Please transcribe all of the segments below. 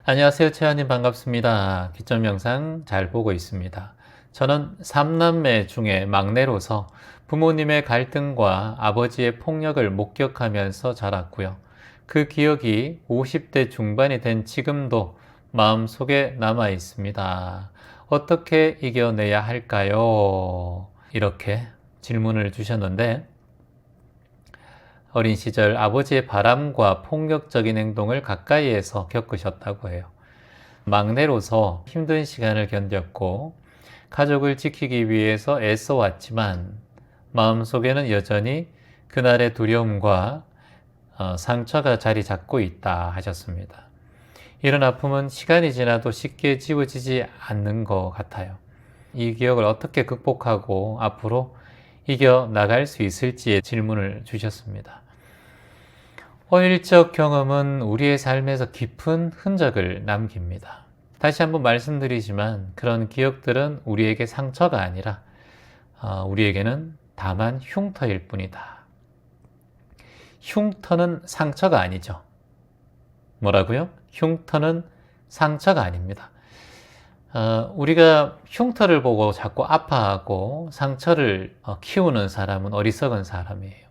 안녕하세요. 채연님 반갑습니다. 기점 영상 잘 보고 있습니다. 저는 3남매 중에 막내로서 부모님의 갈등과 아버지의 폭력을 목격하면서 자랐고요. 그 기억이 50대 중반이 된 지금도 마음속에 남아 있습니다. 어떻게 이겨내야 할까요? 이렇게 질문을 주셨는데, 어린 시절 아버지의 바람과 폭력적인 행동을 가까이에서 겪으셨다고 해요. 막내로서 힘든 시간을 견뎠고 가족을 지키기 위해서 애써왔지만 마음속에는 여전히 그날의 두려움과 상처가 자리 잡고 있다 하셨습니다. 이런 아픔은 시간이 지나도 쉽게 지워지지 않는 것 같아요. 이 기억을 어떻게 극복하고 앞으로 이겨나갈 수 있을지에 질문을 주셨습니다. 어릴 적 경험은 우리의 삶에서 깊은 흔적을 남깁니다. 다시 한번 말씀드리지만 그런 기억들은 우리에게 상처가 아니라 우리에게는 다만 흉터일 뿐이다. 흉터는 상처가 아니죠. 뭐라고요? 흉터는 상처가 아닙니다. 우리가 흉터를 보고 자꾸 아파하고 상처를 키우는 사람은 어리석은 사람이에요.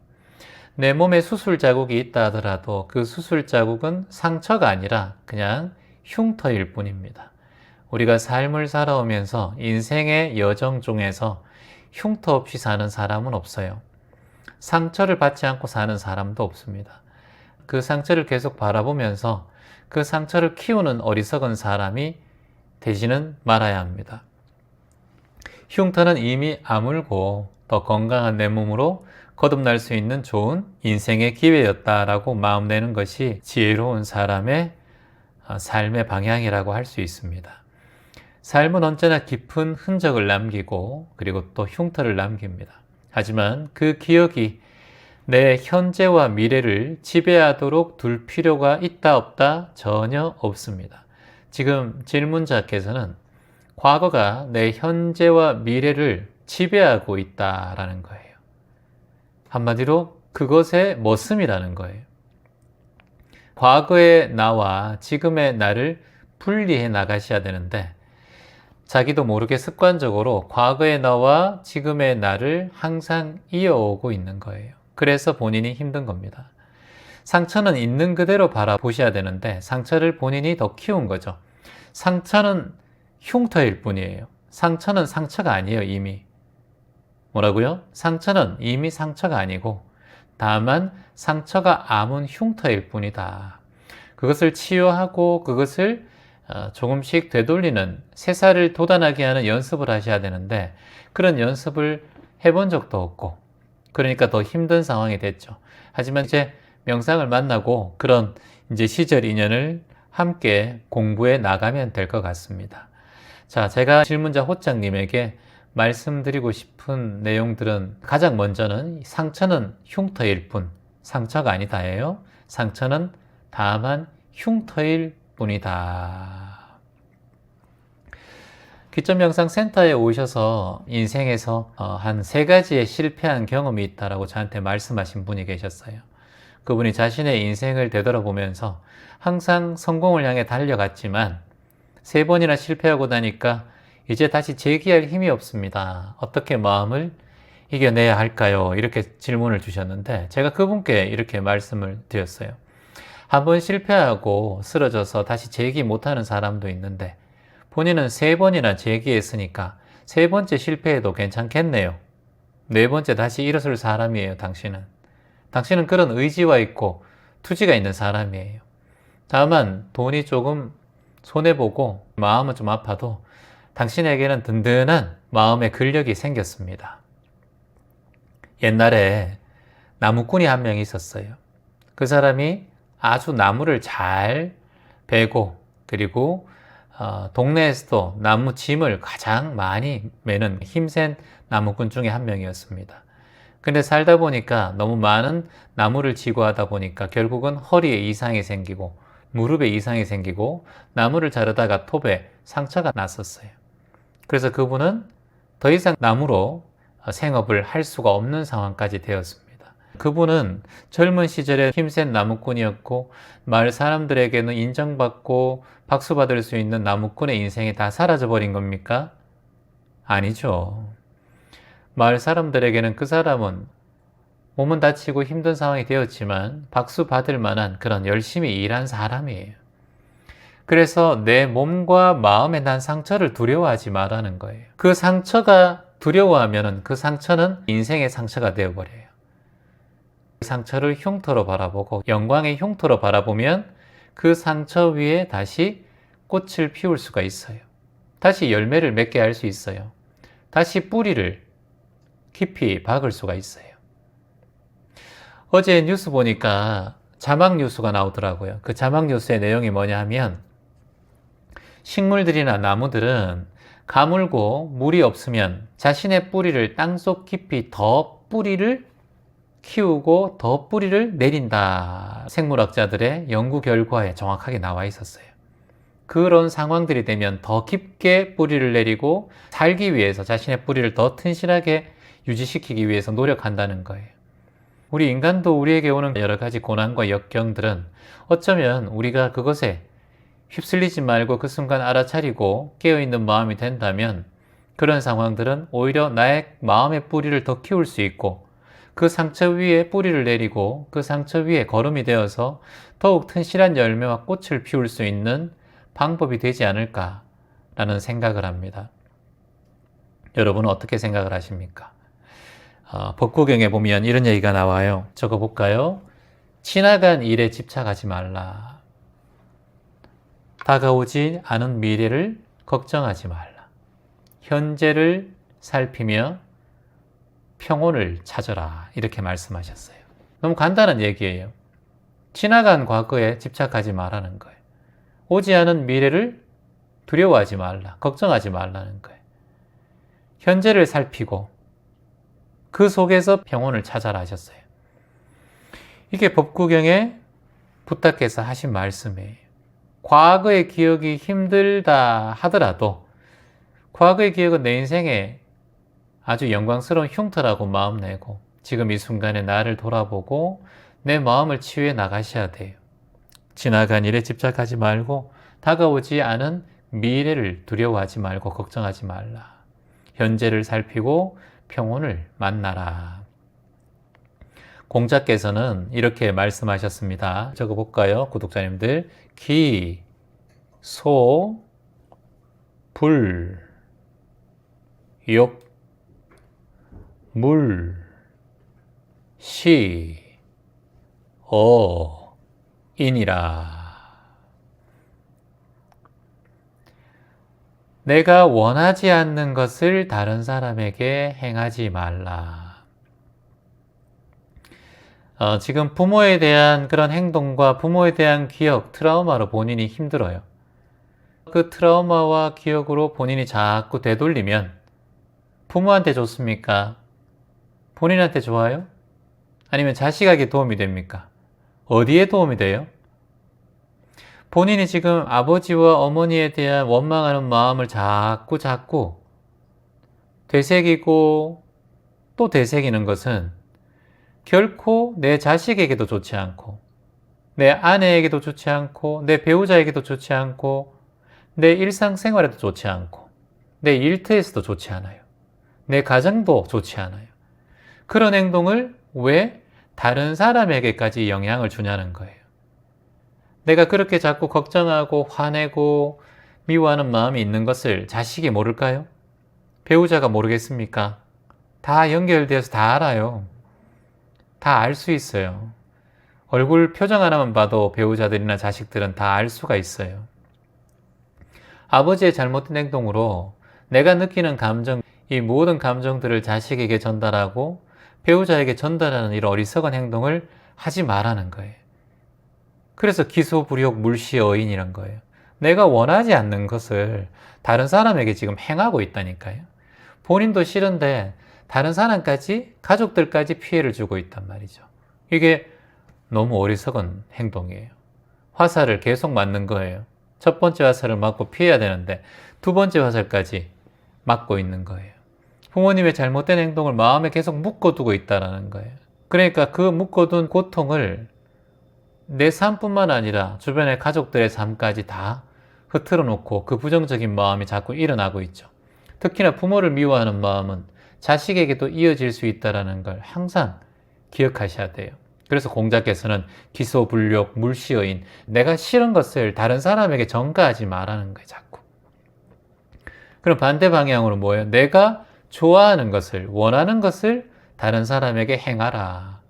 내 몸에 수술 자국이 있다 하더라도 그 수술 자국은 상처가 아니라 그냥 흉터일 뿐입니다. 우리가 삶을 살아오면서 인생의 여정 중에서 흉터 없이 사는 사람은 없어요. 상처를 받지 않고 사는 사람도 없습니다. 그 상처를 계속 바라보면서 그 상처를 키우는 어리석은 사람이 되지는 말아야 합니다. 흉터는 이미 아물고 더 건강한 내 몸으로 거듭날 수 있는 좋은 인생의 기회였다라고 마음내는 것이 지혜로운 사람의 삶의 방향이라고 할 수 있습니다. 삶은 언제나 깊은 흔적을 남기고 그리고 또 흉터를 남깁니다. 하지만 그 기억이 내 현재와 미래를 지배하도록 둘 필요가 있다 없다 전혀 없습니다. 지금 질문자께서는 과거가 내 현재와 미래를 지배하고 있다라는 거예요. 한마디로 그것의 머슴이라는 거예요. 과거의 나와 지금의 나를 분리해 나가셔야 되는데 자기도 모르게 습관적으로 과거의 나와 지금의 나를 항상 이어오고 있는 거예요. 그래서 본인이 힘든 겁니다. 상처는 있는 그대로 바라보셔야 되는데 상처를 본인이 더 키운 거죠. 상처는 흉터일 뿐이에요. 상처는 상처가 아니에요, 이미. 뭐라고요? 상처는 이미 상처가 아니고 다만 상처가 아문 흉터일 뿐이다. 그것을 치유하고 그것을 조금씩 되돌리는 새살을 돋아나게 하는 연습을 하셔야 되는데 그런 연습을 해본 적도 없고 그러니까 더 힘든 상황이 됐죠. 하지만 이제 명상을 만나고 그런 이제 시절 인연을 함께 공부해 나가면 될 것 같습니다. 자, 제가 질문자 호짱님에게 말씀드리고 싶은 내용들은 가장 먼저는 상처는 흉터일 뿐 상처가 아니다예요. 상처는 다만 흉터일 뿐이다. 기점명상센터에 오셔서 인생에서 한 3가지의 실패한 경험이 있다라고 저한테 말씀하신 분이 계셨어요. 그분이 자신의 인생을 되돌아보면서 항상 성공을 향해 달려갔지만 3번이나 실패하고 나니까 이제 다시 재기할 힘이 없습니다. 어떻게 마음을 이겨내야 할까요? 이렇게 질문을 주셨는데 제가 그분께 이렇게 말씀을 드렸어요. 한번 실패하고 쓰러져서 다시 재기 못하는 사람도 있는데 본인은 3번이나 재기했으니까 3번째 실패해도 괜찮겠네요. 4번째 다시 일어설 사람이에요, 당신은. 당신은 그런 의지와 있고 투지가 있는 사람이에요. 다만 돈이 조금 손해보고 마음은 좀 아파도 당신에게는 든든한 마음의 근력이 생겼습니다. 옛날에 나무꾼이 한 명 있었어요. 그 사람이 아주 나무를 잘 베고 그리고 동네에서도 나무 짐을 가장 많이 매는 힘센 나무꾼 중에 한 명이었습니다. 근데 살다 보니까 너무 많은 나무를 지고 하다 보니까 결국은 허리에 이상이 생기고 무릎에 이상이 생기고 나무를 자르다가 톱에 상처가 났었어요. 그래서 그분은 더 이상 나무로 생업을 할 수가 없는 상황까지 되었습니다. 그분은 젊은 시절에 힘센 나무꾼이었고 마을 사람들에게는 인정받고 박수 받을 수 있는 나무꾼의 인생이 다 사라져버린 겁니까? 아니죠. 마을 사람들에게는 그 사람은 몸은 다치고 힘든 상황이 되었지만 박수 받을 만한 그런 열심히 일한 사람이에요. 그래서 내 몸과 마음에 난 상처를 두려워하지 말라는 거예요. 그 상처가 두려워하면 그 상처는 인생의 상처가 되어버려요. 그 상처를 흉터로 바라보고 영광의 흉터로 바라보면 그 상처 위에 다시 꽃을 피울 수가 있어요. 다시 열매를 맺게 할 수 있어요. 다시 뿌리를 깊이 박을 수가 있어요. 어제 뉴스 보니까 자막 뉴스가 나오더라고요. 그 자막 뉴스의 내용이 뭐냐 하면 식물들이나 나무들은 가물고 물이 없으면 자신의 뿌리를 땅속 깊이 더 뿌리를 키우고 더 뿌리를 내린다. 생물학자들의 연구 결과에 정확하게 나와 있었어요. 그런 상황들이 되면 더 깊게 뿌리를 내리고 살기 위해서 자신의 뿌리를 더 튼실하게 유지시키기 위해서 노력한다는 거예요. 우리 인간도 우리에게 오는 여러 가지 고난과 역경들은 어쩌면 우리가 그것에 휩쓸리지 말고 그 순간 알아차리고 깨어있는 마음이 된다면 그런 상황들은 오히려 나의 마음의 뿌리를 더 키울 수 있고 그 상처 위에 뿌리를 내리고 그 상처 위에 거름이 되어서 더욱 튼실한 열매와 꽃을 피울 수 있는 방법이 되지 않을까라는 생각을 합니다. 여러분은 어떻게 생각을 하십니까? 법구경에 보면 이런 얘기가 나와요. 적어볼까요? 지나간 일에 집착하지 말라. 다가오지 않은 미래를 걱정하지 말라. 현재를 살피며 평온을 찾아라. 이렇게 말씀하셨어요. 너무 간단한 얘기예요. 지나간 과거에 집착하지 말라는 거예요. 오지 않은 미래를 두려워하지 말라. 걱정하지 말라는 거예요. 현재를 살피고 그 속에서 평온을 찾아라 하셨어요. 이게 법구경에 부탁해서 하신 말씀이에요. 과거의 기억이 힘들다 하더라도 과거의 기억은 내 인생에 아주 영광스러운 흉터라고 마음내고 지금 이 순간에 나를 돌아보고 내 마음을 치유해 나가셔야 돼요. 지나간 일에 집착하지 말고 다가오지 않은 미래를 두려워하지 말고 걱정하지 말라. 현재를 살피고 평온을 만나라. 공자께서는 이렇게 말씀하셨습니다. 적어볼까요? 구독자님들. 기, 소, 불, 욕, 물, 시, 인이라. 내가 원하지 않는 것을 다른 사람에게 행하지 말라. 지금 부모에 대한 그런 행동과 부모에 대한 기억, 트라우마로 본인이 힘들어요. 그 트라우마와 기억으로 본인이 자꾸 되돌리면 부모한테 좋습니까? 본인한테 좋아요? 아니면 자식에게 도움이 됩니까? 어디에 도움이 돼요? 본인이 지금 아버지와 어머니에 대한 원망하는 마음을 자꾸 되새기고 또 되새기는 것은 결코 내 자식에게도 좋지 않고 내 아내에게도 좋지 않고 내 배우자에게도 좋지 않고 내 일상생활에도 좋지 않고 내 일터에서도 좋지 않아요. 내 가정도 좋지 않아요. 그런 행동을 왜 다른 사람에게까지 영향을 주냐는 거예요. 내가 그렇게 자꾸 걱정하고 화내고 미워하는 마음이 있는 것을 자식이 모를까요? 배우자가 모르겠습니까? 다 연결되어서 다 알아요. 다 알 수 있어요. 얼굴 표정 하나만 봐도 배우자들이나 자식들은 다 알 수가 있어요. 아버지의 잘못된 행동으로 내가 느끼는 감정, 이 모든 감정들을 자식에게 전달하고 배우자에게 전달하는 이런 어리석은 행동을 하지 말라는 거예요. 그래서 기소불욕 물시어인이란 거예요. 내가 원하지 않는 것을 다른 사람에게 지금 행하고 있다니까요. 본인도 싫은데 다른 사람까지, 가족들까지 피해를 주고 있단 말이죠. 이게 너무 어리석은 행동이에요. 화살을 계속 맞는 거예요. 첫 번째 화살을 맞고 피해야 되는데 두 번째 화살까지 맞고 있는 거예요. 부모님의 잘못된 행동을 마음에 계속 묶어두고 있다는 거예요. 그러니까 그 묶어둔 고통을 내 삶뿐만 아니라 주변의 가족들의 삶까지 다 흐트러 놓고 그 부정적인 마음이 자꾸 일어나고 있죠. 특히나 부모를 미워하는 마음은 자식에게도 이어질 수 있다는 걸 항상 기억하셔야 돼요. 그래서 공자께서는 기소불욕, 물시여인, 내가 싫은 것을 다른 사람에게 전가하지 말라는 거예요, 자꾸. 그럼 반대 방향으로 뭐예요? 내가 좋아하는 것을, 원하는 것을 다른 사람에게 행하라.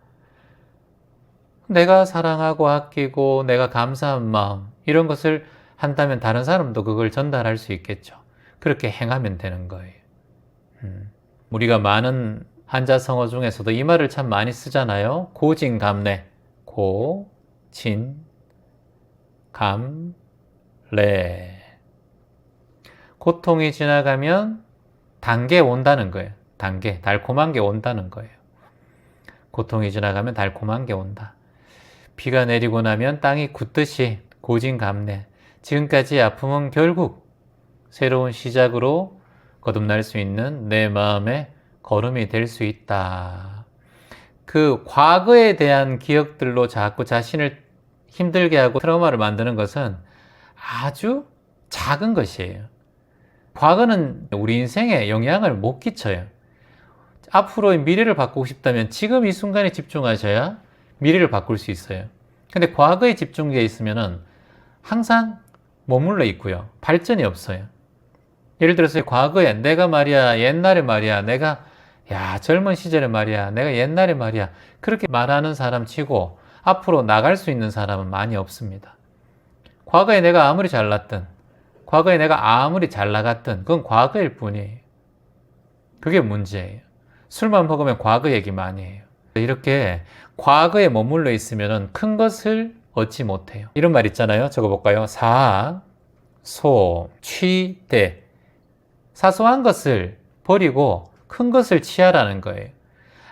내가 사랑하고 아끼고 내가 감사한 마음, 이런 것을 한다면 다른 사람도 그걸 전달할 수 있겠죠. 그렇게 행하면 되는 거예요. 우리가 많은 한자성어 중에서도 이 말을 참 많이 쓰잖아요. 고진감래. 고, 진, 감, 레. 고통이 지나가면 단계 온다는 거예요. 단계, 달콤한 게 온다는 거예요. 고통이 지나가면 달콤한 게 온다. 비가 내리고 나면 땅이 굳듯이 고진감래. 지금까지의 아픔은 결국 새로운 시작으로 거듭날 수 있는 내 마음의 걸음이 될 수 있다. 그 과거에 대한 기억들로 자꾸 자신을 힘들게 하고 트라우마를 만드는 것은 아주 작은 것이에요. 과거는 우리 인생에 영향을 못 끼쳐요. 앞으로의 미래를 바꾸고 싶다면 지금 이 순간에 집중하셔야 미래를 바꿀 수 있어요. 근데 과거에 집중되어 있으면 항상 머물러 있고요. 발전이 없어요. 예를 들어서 과거에 내가 말이야, 옛날에 말이야, 내가 젊은 시절에 말이야, 내가 옛날에 말이야, 그렇게 말하는 사람 치고 앞으로 나갈 수 있는 사람은 많이 없습니다. 과거에 내가 아무리 잘났든, 과거에 내가 아무리 잘 나갔든 그건 과거일 뿐이에요. 그게 문제예요. 술만 먹으면 과거 얘기 많이 해요. 이렇게 과거에 머물러 있으면 큰 것을 얻지 못해요. 이런 말 있잖아요. 적어볼까요? 사, 소, 취, 대. 사소한 것을 버리고 큰 것을 취하라는 거예요.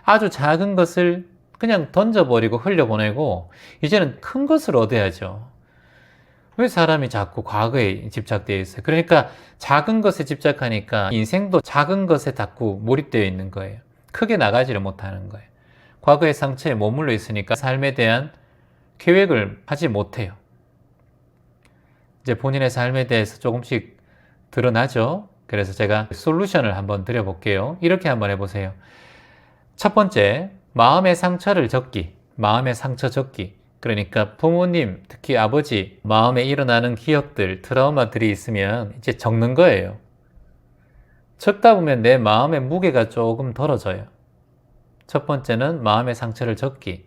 아주 작은 것을 그냥 던져버리고 흘려보내고 이제는 큰 것을 얻어야죠. 왜 사람이 자꾸 과거에 집착되어 있어요? 그러니까 작은 것에 집착하니까 인생도 작은 것에 자꾸 몰입되어 있는 거예요. 크게 나가지를 못하는 거예요. 과거의 상처에 머물러 있으니까 삶에 대한 계획을 하지 못해요. 이제 본인의 삶에 대해서 조금씩 드러나죠. 그래서 제가 솔루션을 한번 드려볼게요. 이렇게 한번 해보세요. 첫 번째, 마음의 상처를 적기. 마음의 상처 적기. 그러니까 부모님, 특히 아버지, 마음에 일어나는 기억들, 트라우마들이 있으면 이제 적는 거예요. 적다 보면 내 마음의 무게가 조금 덜어져요. 첫 번째는 마음의 상처를 적기.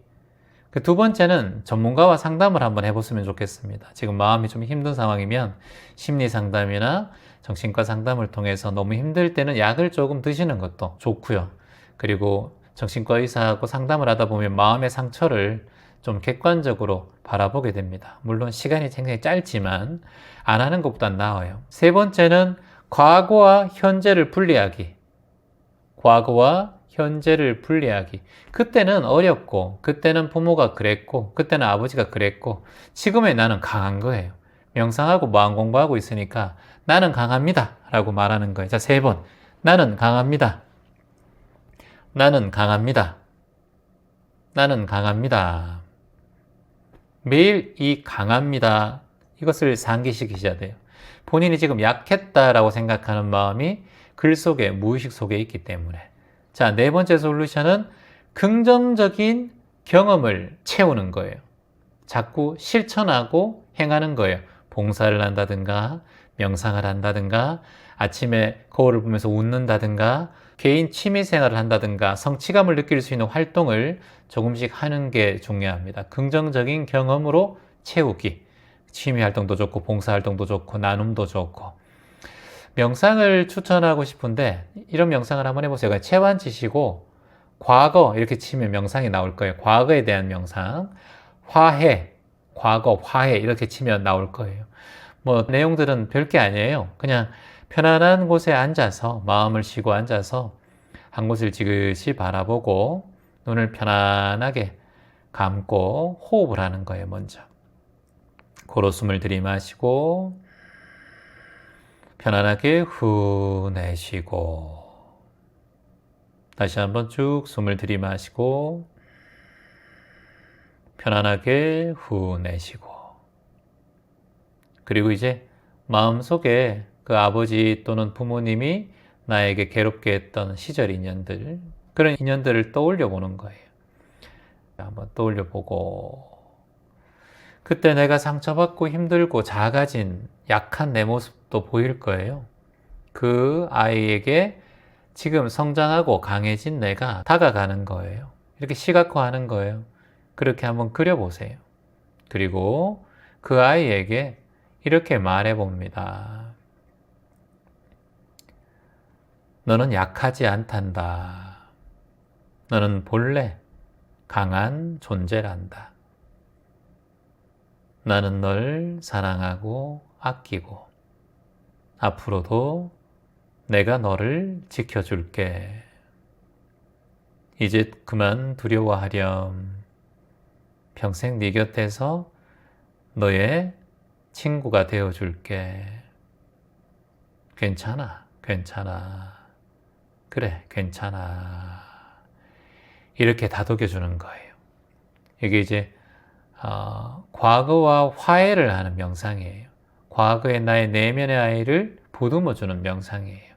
그 두 번째는 전문가와 상담을 한번 해보시면 좋겠습니다. 지금 마음이 좀 힘든 상황이면 심리 상담이나 정신과 상담을 통해서 너무 힘들 때는 약을 조금 드시는 것도 좋고요. 그리고 정신과 의사하고 상담을 하다 보면 마음의 상처를 좀 객관적으로 바라보게 됩니다. 물론 시간이 굉장히 짧지만 안 하는 것보단 나아요. 세 번째는 과거와 현재를 분리하기. 과거와 현재를 분리하기. 그때는 어렵고, 그때는 부모가 그랬고, 그때는 아버지가 그랬고, 지금의 나는 강한 거예요. 명상하고 마음 공부하고 있으니까 나는 강합니다 라고 말하는 거예요. 자, 세 번. 나는 강합니다. 나는 강합니다. 나는 강합니다. 매일 이 강합니다. 이것을 상기시키셔야 돼요. 본인이 지금 약했다라고 생각하는 마음이 글 속에, 무의식 속에 있기 때문에. 자, 네 번째 솔루션은 긍정적인 경험을 채우는 거예요. 자꾸 실천하고 행하는 거예요. 봉사를 한다든가, 명상을 한다든가, 아침에 거울을 보면서 웃는다든가, 개인 취미 생활을 한다든가, 성취감을 느낄 수 있는 활동을 조금씩 하는 게 중요합니다. 긍정적인 경험으로 채우기. 취미 활동도 좋고, 봉사 활동도 좋고, 나눔도 좋고. 명상을 추천하고 싶은데, 이런 명상을 한번 해보세요. 체완 치시고, 과거 이렇게 치면 명상이 나올 거예요. 과거에 대한 명상. 화해, 과거, 화해 이렇게 치면 나올 거예요. 뭐 내용들은 별게 아니에요. 그냥 편안한 곳에 앉아서 마음을 쉬고 앉아서 한 곳을 지그시 바라보고 눈을 편안하게 감고 호흡을 하는 거예요. 먼저 코로 숨을 들이마시고 편안하게 후 내쉬고 다시 한번 쭉 숨을 들이마시고 편안하게 후 내쉬고 그리고 이제 마음속에 그 아버지 또는 부모님이 나에게 괴롭게 했던 시절 인연들, 그런 인연들을 떠올려 보는 거예요. 한번 떠올려 보고, 그때 내가 상처받고 힘들고 작아진 약한 내 모습도 보일 거예요. 그 아이에게 지금 성장하고 강해진 내가 다가가는 거예요. 이렇게 시각화하는 거예요. 그렇게 한번 그려보세요. 그리고 그 아이에게 이렇게 말해봅니다. 너는 약하지 않단다. 너는 본래 강한 존재란다. 나는 널 사랑하고 아끼고 앞으로도 내가 너를 지켜줄게. 이제 그만 두려워하렴. 평생 네 곁에서 너의 친구가 되어줄게. 괜찮아, 괜찮아. 그래, 괜찮아. 이렇게 다독여주는 거예요. 이게 이제 과거와 화해를 하는 명상이에요. 과거의 나의 내면의 아이를 보듬어주는 명상이에요.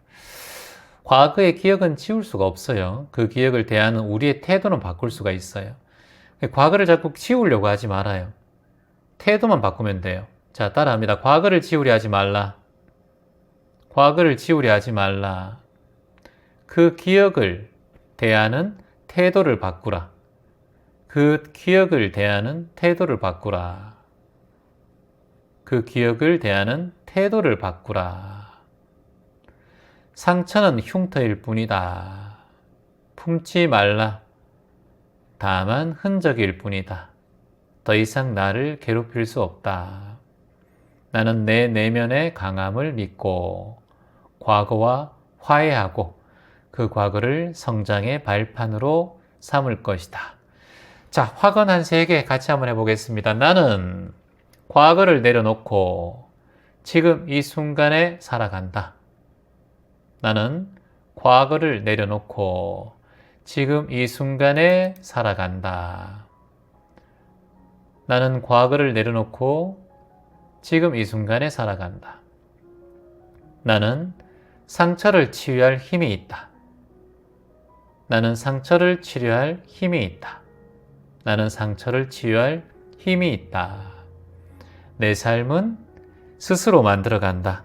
과거의 기억은 지울 수가 없어요. 그 기억을 대하는 우리의 태도는 바꿀 수가 있어요. 과거를 자꾸 지우려고 하지 말아요. 태도만 바꾸면 돼요. 자, 따라합니다. 과거를 지우려 하지 말라. 과거를 지우려 하지 말라. 그 기억을 대하는 태도를 바꾸라. 그 기억을 대하는 태도를 바꾸라. 그 기억을 대하는 태도를 바꾸라. 상처는 흉터일 뿐이다. 품지 말라. 다만 흔적일 뿐이다. 더 이상 나를 괴롭힐 수 없다. 나는 내 내면의 강함을 믿고 과거와 화해하고 그 과거를 성장의 발판으로 삼을 것이다. 자, 확언 한 3개 같이 한번 해보겠습니다. 나는 과거를 내려놓고 지금 이 순간에 살아간다. 나는 과거를 내려놓고 지금 이 순간에 살아간다. 나는 과거를 내려놓고 지금 이 순간에 살아간다. 나는 상처를 치유할 힘이 있다. 나는 상처를 치료할 힘이 있다. 나는 상처를 치유할 힘이 있다. 내 삶은 스스로 만들어간다.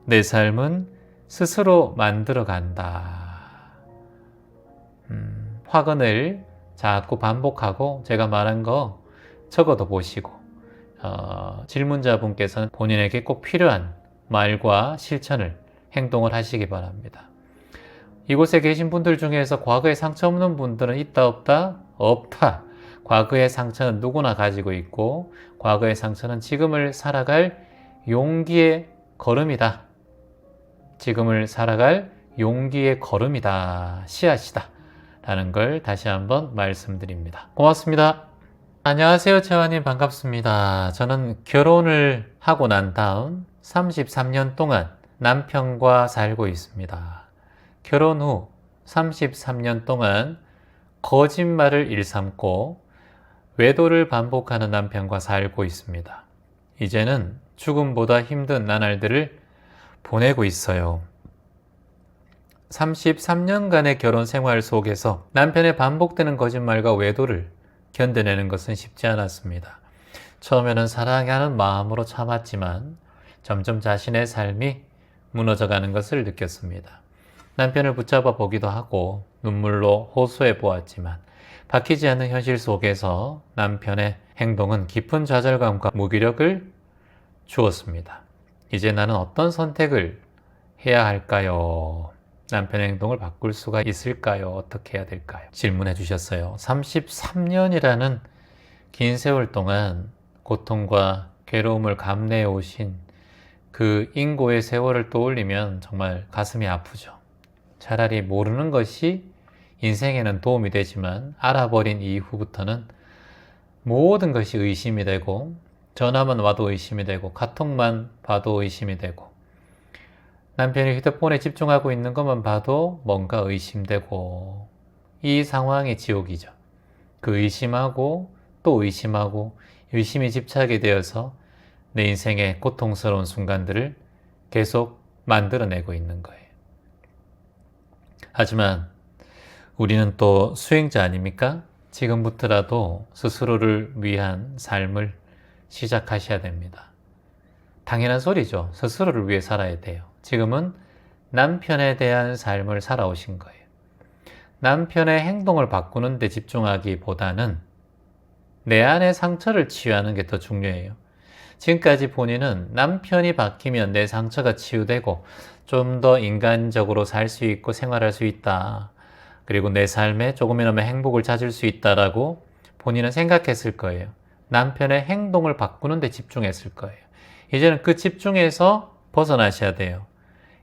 내 삶은 스스로 만들어간다. 확언을 자꾸 반복하고 제가 말한 거 적어도 보시고 질문자분께서는 본인에게 꼭 필요한 말과 실천을 행동을 하시기 바랍니다. 이곳에 계신 분들 중에서 과거에 상처 없는 분들은 있다 없다? 없다. 과거의 상처는 누구나 가지고 있고 과거의 상처는 지금을 살아갈 용기의 걸음이다. 지금을 살아갈 용기의 걸음이다. 씨앗이다. 라는 걸 다시 한번 말씀드립니다. 고맙습니다. 안녕하세요. 채화님 반갑습니다. 저는 결혼을 하고 난 다음 33년 동안 남편과 살고 있습니다. 결혼 후 33년 동안 거짓말을 일삼고 외도를 반복하는 남편과 살고 있습니다. 이제는 죽음보다 힘든 나날들을 보내고 있어요. 33년간의 결혼 생활 속에서 남편의 반복되는 거짓말과 외도를 견뎌내는 것은 쉽지 않았습니다. 처음에는 사랑하는 마음으로 참았지만 점점 자신의 삶이 무너져가는 것을 느꼈습니다. 남편을 붙잡아 보기도 하고 눈물로 호소해 보았지만 바뀌지 않는 현실 속에서 남편의 행동은 깊은 좌절감과 무기력을 주었습니다. 이제 나는 어떤 선택을 해야 할까요? 남편의 행동을 바꿀 수가 있을까요? 어떻게 해야 될까요? 질문해 주셨어요. 33년이라는 긴 세월 동안 고통과 괴로움을 감내해 오신 그 인고의 세월을 떠올리면 정말 가슴이 아프죠. 차라리 모르는 것이 인생에는 도움이 되지만 알아버린 이후부터는 모든 것이 의심이 되고 전화만 와도 의심이 되고 카톡만 봐도 의심이 되고 남편이 휴대폰에 집중하고 있는 것만 봐도 뭔가 의심되고 이 상황이 지옥이죠. 그 의심하고 또 의심하고 의심이 집착이 되어서 내 인생의 고통스러운 순간들을 계속 만들어내고 있는 거예요. 하지만 우리는 또 수행자 아닙니까? 지금부터라도 스스로를 위한 삶을 시작하셔야 됩니다. 당연한 소리죠. 스스로를 위해 살아야 돼요. 지금은 남편에 대한 삶을 살아오신 거예요. 남편의 행동을 바꾸는 데 집중하기보다는 내 안의 상처를 치유하는 게 더 중요해요. 지금까지 본인은 남편이 바뀌면 내 상처가 치유되고 좀 더 인간적으로 살 수 있고 생활할 수 있다. 그리고 내 삶에 조금이나마 행복을 찾을 수 있다라고 본인은 생각했을 거예요. 남편의 행동을 바꾸는 데 집중했을 거예요. 이제는 그 집중에서 벗어나셔야 돼요.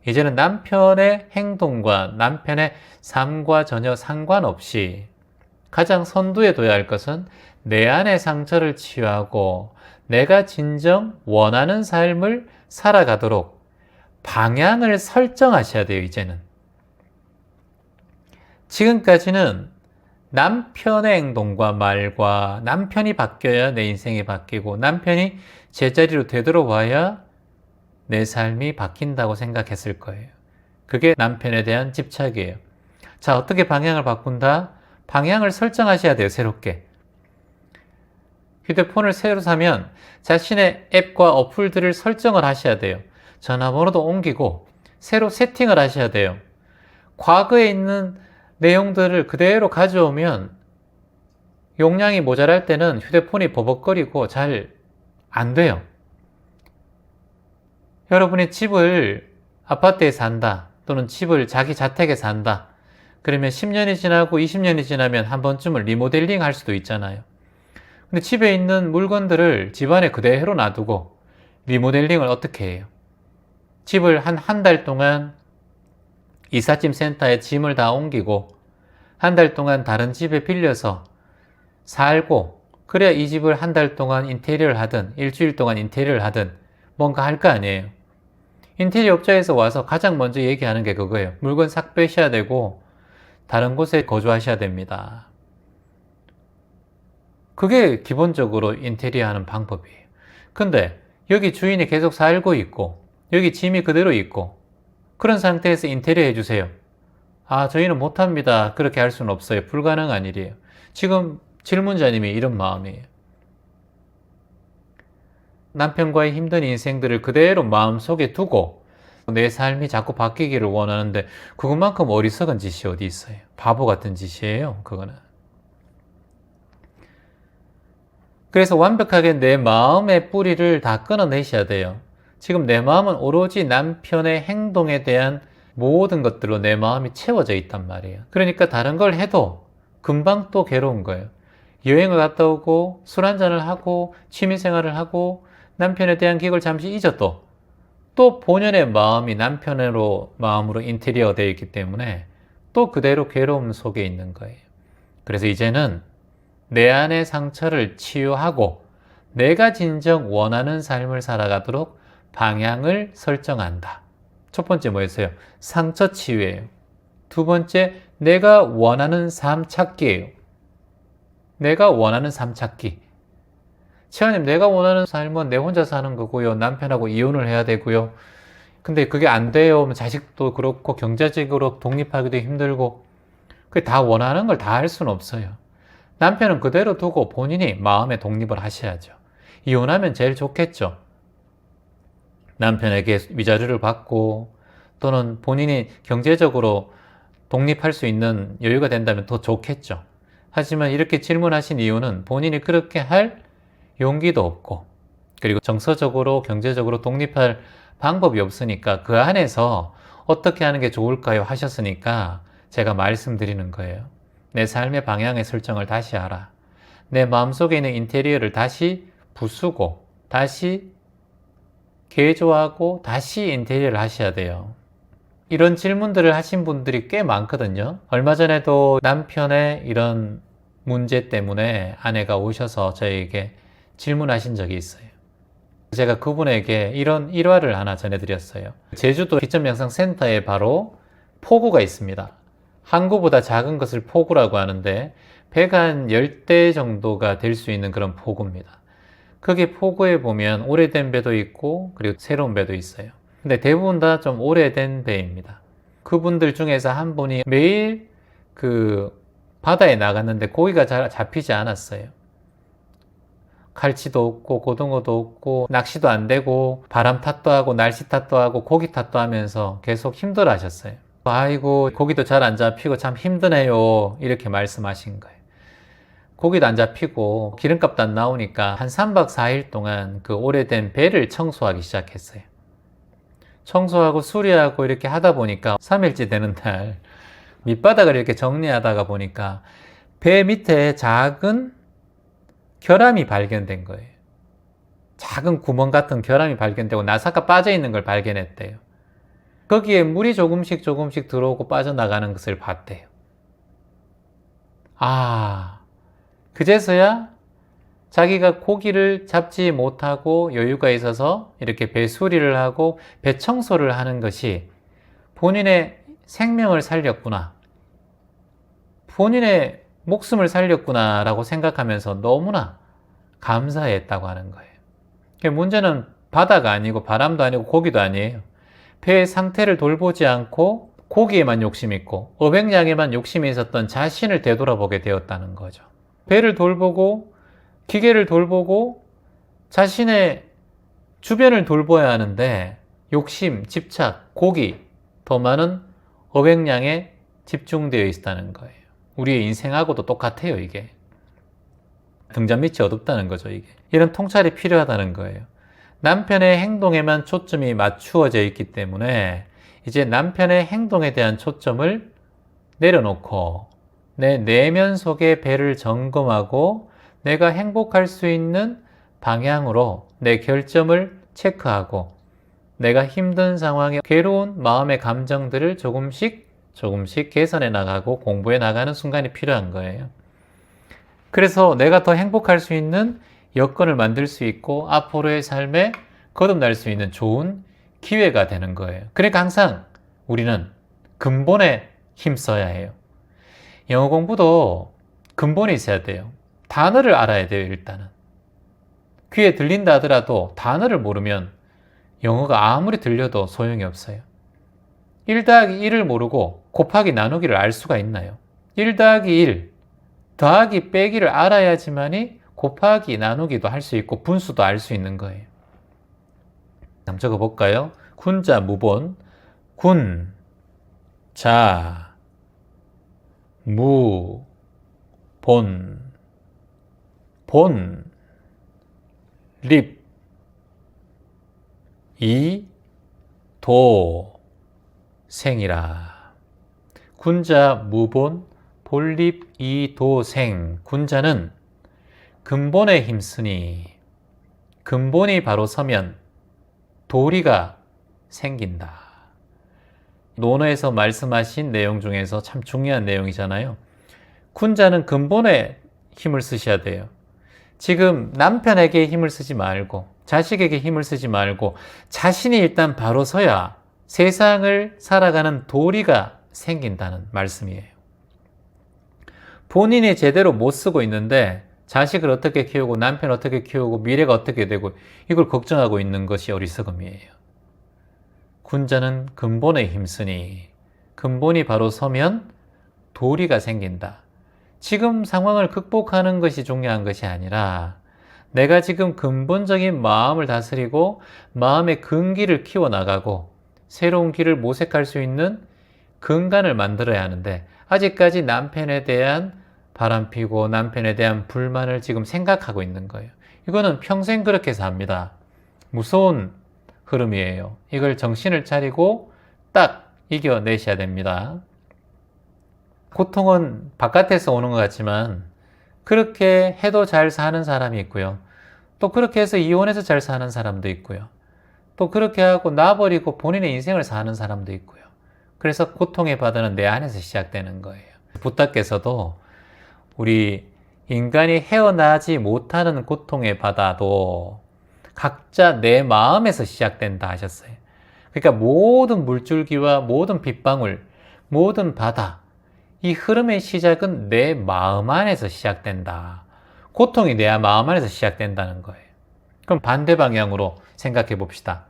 이제는 남편의 행동과 남편의 삶과 전혀 상관없이 가장 선두에 둬야 할 것은 내 안의 상처를 치유하고 내가 진정 원하는 삶을 살아가도록 방향을 설정하셔야 돼요, 이제는. 지금까지는 남편의 행동과 말과 남편이 바뀌어야 내 인생이 바뀌고 남편이 제자리로 되돌아와야 내 삶이 바뀐다고 생각했을 거예요. 그게 남편에 대한 집착이에요. 자, 어떻게 방향을 바꾼다? 방향을 설정하셔야 돼요, 새롭게. 휴대폰을 새로 사면 자신의 앱과 어플들을 설정을 하셔야 돼요. 전화번호도 옮기고 새로 세팅을 하셔야 돼요. 과거에 있는 내용들을 그대로 가져오면 용량이 모자랄 때는 휴대폰이 버벅거리고 잘 안 돼요. 여러분이 집을 아파트에 산다 또는 집을 자기 자택에 산다. 그러면 10년이 지나고 20년이 지나면 한 번쯤은 리모델링 할 수도 있잖아요. 근데 집에 있는 물건들을 집안에 그대로 놔두고 리모델링을 어떻게 해요? 집을 한 달 동안 이삿짐 센터에 짐을 다 옮기고 한 달 동안 다른 집에 빌려서 살고 그래야 이 집을 한 달 동안 인테리어를 하든 일주일 동안 인테리어를 하든 뭔가 할 거 아니에요. 인테리어 업자에서 와서 가장 먼저 얘기하는 게 그거예요. 물건 싹 빼셔야 되고 다른 곳에 거주하셔야 됩니다. 그게 기본적으로 인테리어 하는 방법이에요. 근데 여기 주인이 계속 살고 있고 여기 짐이 그대로 있고 그런 상태에서 인테리어 해주세요. 아, 저희는 못합니다. 그렇게 할 수는 없어요. 불가능한 일이에요. 지금 질문자님이 이런 마음이에요. 남편과의 힘든 인생들을 그대로 마음속에 두고 내 삶이 자꾸 바뀌기를 원하는데 그것만큼 어리석은 짓이 어디 있어요. 바보 같은 짓이에요. 그거는. 그래서 완벽하게 내 마음의 뿌리를 다 끊어내셔야 돼요. 지금 내 마음은 오로지 남편의 행동에 대한 모든 것들로 내 마음이 채워져 있단 말이에요. 그러니까 다른 걸 해도 금방 또 괴로운 거예요. 여행을 갔다 오고 술 한잔을 하고 취미생활을 하고 남편에 대한 기억을 잠시 잊어도 또 본연의 마음이 남편으로 마음으로 인테리어가 되어 있기 때문에 또 그대로 괴로움 속에 있는 거예요. 그래서 이제는 내 안의 상처를 치유하고 내가 진정 원하는 삶을 살아가도록 방향을 설정한다. 첫 번째 뭐였어요? 상처 치유예요. 두 번째, 내가 원하는 삶 찾기예요. 내가 원하는 삶 찾기. 채원님, 내가 원하는 삶은 내 혼자 사는 거고요. 남편하고 이혼을 해야 되고요. 근데 그게 안 돼요. 자식도 그렇고 경제적으로 독립하기도 힘들고 그게 다 원하는 걸 다 할 수는 없어요. 남편은 그대로 두고 본인이 마음의 독립을 하셔야죠. 이혼하면 제일 좋겠죠. 남편에게 위자료를 받고 또는 본인이 경제적으로 독립할 수 있는 여유가 된다면 더 좋겠죠. 하지만 이렇게 질문하신 이유는 본인이 그렇게 할 용기도 없고 그리고 정서적으로 경제적으로 독립할 방법이 없으니까 그 안에서 어떻게 하는 게 좋을까요 하셨으니까 제가 말씀드리는 거예요. 내 삶의 방향의 설정을 다시 하라. 내 마음속에 있는 인테리어를 다시 부수고 다시 개조하고 다시 인테리어를 하셔야 돼요. 이런 질문들을 하신 분들이 꽤 많거든요. 얼마 전에도 남편의 이런 문제 때문에 아내가 오셔서 저에게 질문하신 적이 있어요. 제가 그분에게 이런 일화를 하나 전해드렸어요. 제주도 기점명상센터에 바로 포구가 있습니다. 항구보다 작은 것을 포구라고 하는데 배가 한 10대 정도가 될 수 있는 그런 포구입니다. 거기 포구에 보면 오래된 배도 있고 그리고 새로운 배도 있어요. 근데 대부분 다 좀 오래된 배입니다. 그분들 중에서 한 분이 매일 그 바다에 나갔는데 고기가 잘 잡히지 않았어요. 갈치도 없고 고등어도 없고 낚시도 안 되고 바람 탓도 하고 날씨 탓도 하고 고기 탓도 하면서 계속 힘들어 하셨어요. 아이고 고기도 잘 안 잡히고 참 힘드네요, 이렇게 말씀하신 거예요. 고기도 안 잡히고 기름값도 안 나오니까 한 3박 4일 동안 그 오래된 배를 청소하기 시작했어요. 청소하고 수리하고 이렇게 하다 보니까 3일째 되는 날 밑바닥을 이렇게 정리하다가 보니까 배 밑에 작은 결함이 발견된 거예요. 작은 구멍 같은 결함이 발견되고 나사가 빠져 있는 걸 발견했대요. 거기에 물이 조금씩 들어오고 빠져나가는 것을 봤대요. 그제서야 자기가 고기를 잡지 못하고 여유가 있어서 이렇게 배 수리를 하고 배 청소를 하는 것이 본인의 생명을 살렸구나, 본인의 목숨을 살렸구나 라고 생각하면서 너무나 감사했다고 하는 거예요. 문제는 바다가 아니고 바람도 아니고 고기도 아니에요. 배의 상태를 돌보지 않고 고기에만 욕심이 있고 어획량에만 욕심이 있었던 자신을 되돌아보게 되었다는 거죠. 배를 돌보고 기계를 돌보고 자신의 주변을 돌봐야 하는데 욕심, 집착, 고기, 더 많은 어획량에 집중되어 있다는 거예요. 우리의 인생하고도 똑같아요, 이게. 등잔 밑이 어둡다는 거죠, 이게. 이런 통찰이 필요하다는 거예요. 남편의 행동에만 초점이 맞추어져 있기 때문에 이제 남편의 행동에 대한 초점을 내려놓고 내 내면 속의 배를 점검하고 내가 행복할 수 있는 방향으로 내 결점을 체크하고 내가 힘든 상황에 괴로운 마음의 감정들을 조금씩 개선해 나가고 공부해 나가는 순간이 필요한 거예요. 그래서 내가 더 행복할 수 있는 여건을 만들 수 있고 앞으로의 삶에 거듭날 수 있는 좋은 기회가 되는 거예요. 그러니까 항상 우리는 근본에 힘써야 해요. 영어 공부도 근본이 있어야 돼요. 단어를 알아야 돼요, 일단은. 귀에 들린다 하더라도 단어를 모르면 영어가 아무리 들려도 소용이 없어요. 1 더하기 1을 모르고 곱하기 나누기를 알 수가 있나요? 1 더하기 1, 더하기 빼기를 알아야지만이 곱하기 나누기도 할 수 있고 분수도 알 수 있는 거예요. 한번 적어볼까요? 군자 무본, 군, 자, 무, 본, 본, 립, 이, 도, 생이라. 군자 무본, 본립, 이, 도, 생. 군자는 근본에 힘쓰니 근본이 바로 서면 도리가 생긴다. 논어에서 말씀하신 내용 중에서 참 중요한 내용이잖아요. 군자는 근본에 힘을 쓰셔야 돼요. 지금 남편에게 힘을 쓰지 말고 자식에게 힘을 쓰지 말고 자신이 일단 바로 서야 세상을 살아가는 도리가 생긴다는 말씀이에요. 본인이 제대로 못 쓰고 있는데 자식을 어떻게 키우고 남편 어떻게 키우고 미래가 어떻게 되고 이걸 걱정하고 있는 것이 어리석음이에요. 군자는 근본에 힘쓰니 근본이 바로 서면 도리가 생긴다. 지금 상황을 극복하는 것이 중요한 것이 아니라 내가 지금 근본적인 마음을 다스리고 마음의 근기를 키워나가고 새로운 길을 모색할 수 있는 근간을 만들어야 하는데 아직까지 남편에 대한 바람피고 남편에 대한 불만을 지금 생각하고 있는 거예요. 이거는 평생 그렇게 삽니다. 무서운 흐름이에요. 이걸 정신을 차리고 딱 이겨내셔야 됩니다. 고통은 바깥에서 오는 것 같지만 그렇게 해도 잘 사는 사람이 있고요. 또 그렇게 해서 이혼해서 잘 사는 사람도 있고요. 또 그렇게 하고 놔버리고 본인의 인생을 사는 사람도 있고요. 그래서 고통의 바다는 내 안에서 시작되는 거예요. 부다께서도 우리 인간이 헤어나지 못하는 고통의 바다도 각자 내 마음에서 시작된다 하셨어요. 그러니까 모든 물줄기와 모든 빗방울, 모든 바다, 이 흐름의 시작은 내 마음 안에서 시작된다. 고통이 내 마음 안에서 시작된다는 거예요. 그럼 반대 방향으로 생각해 봅시다.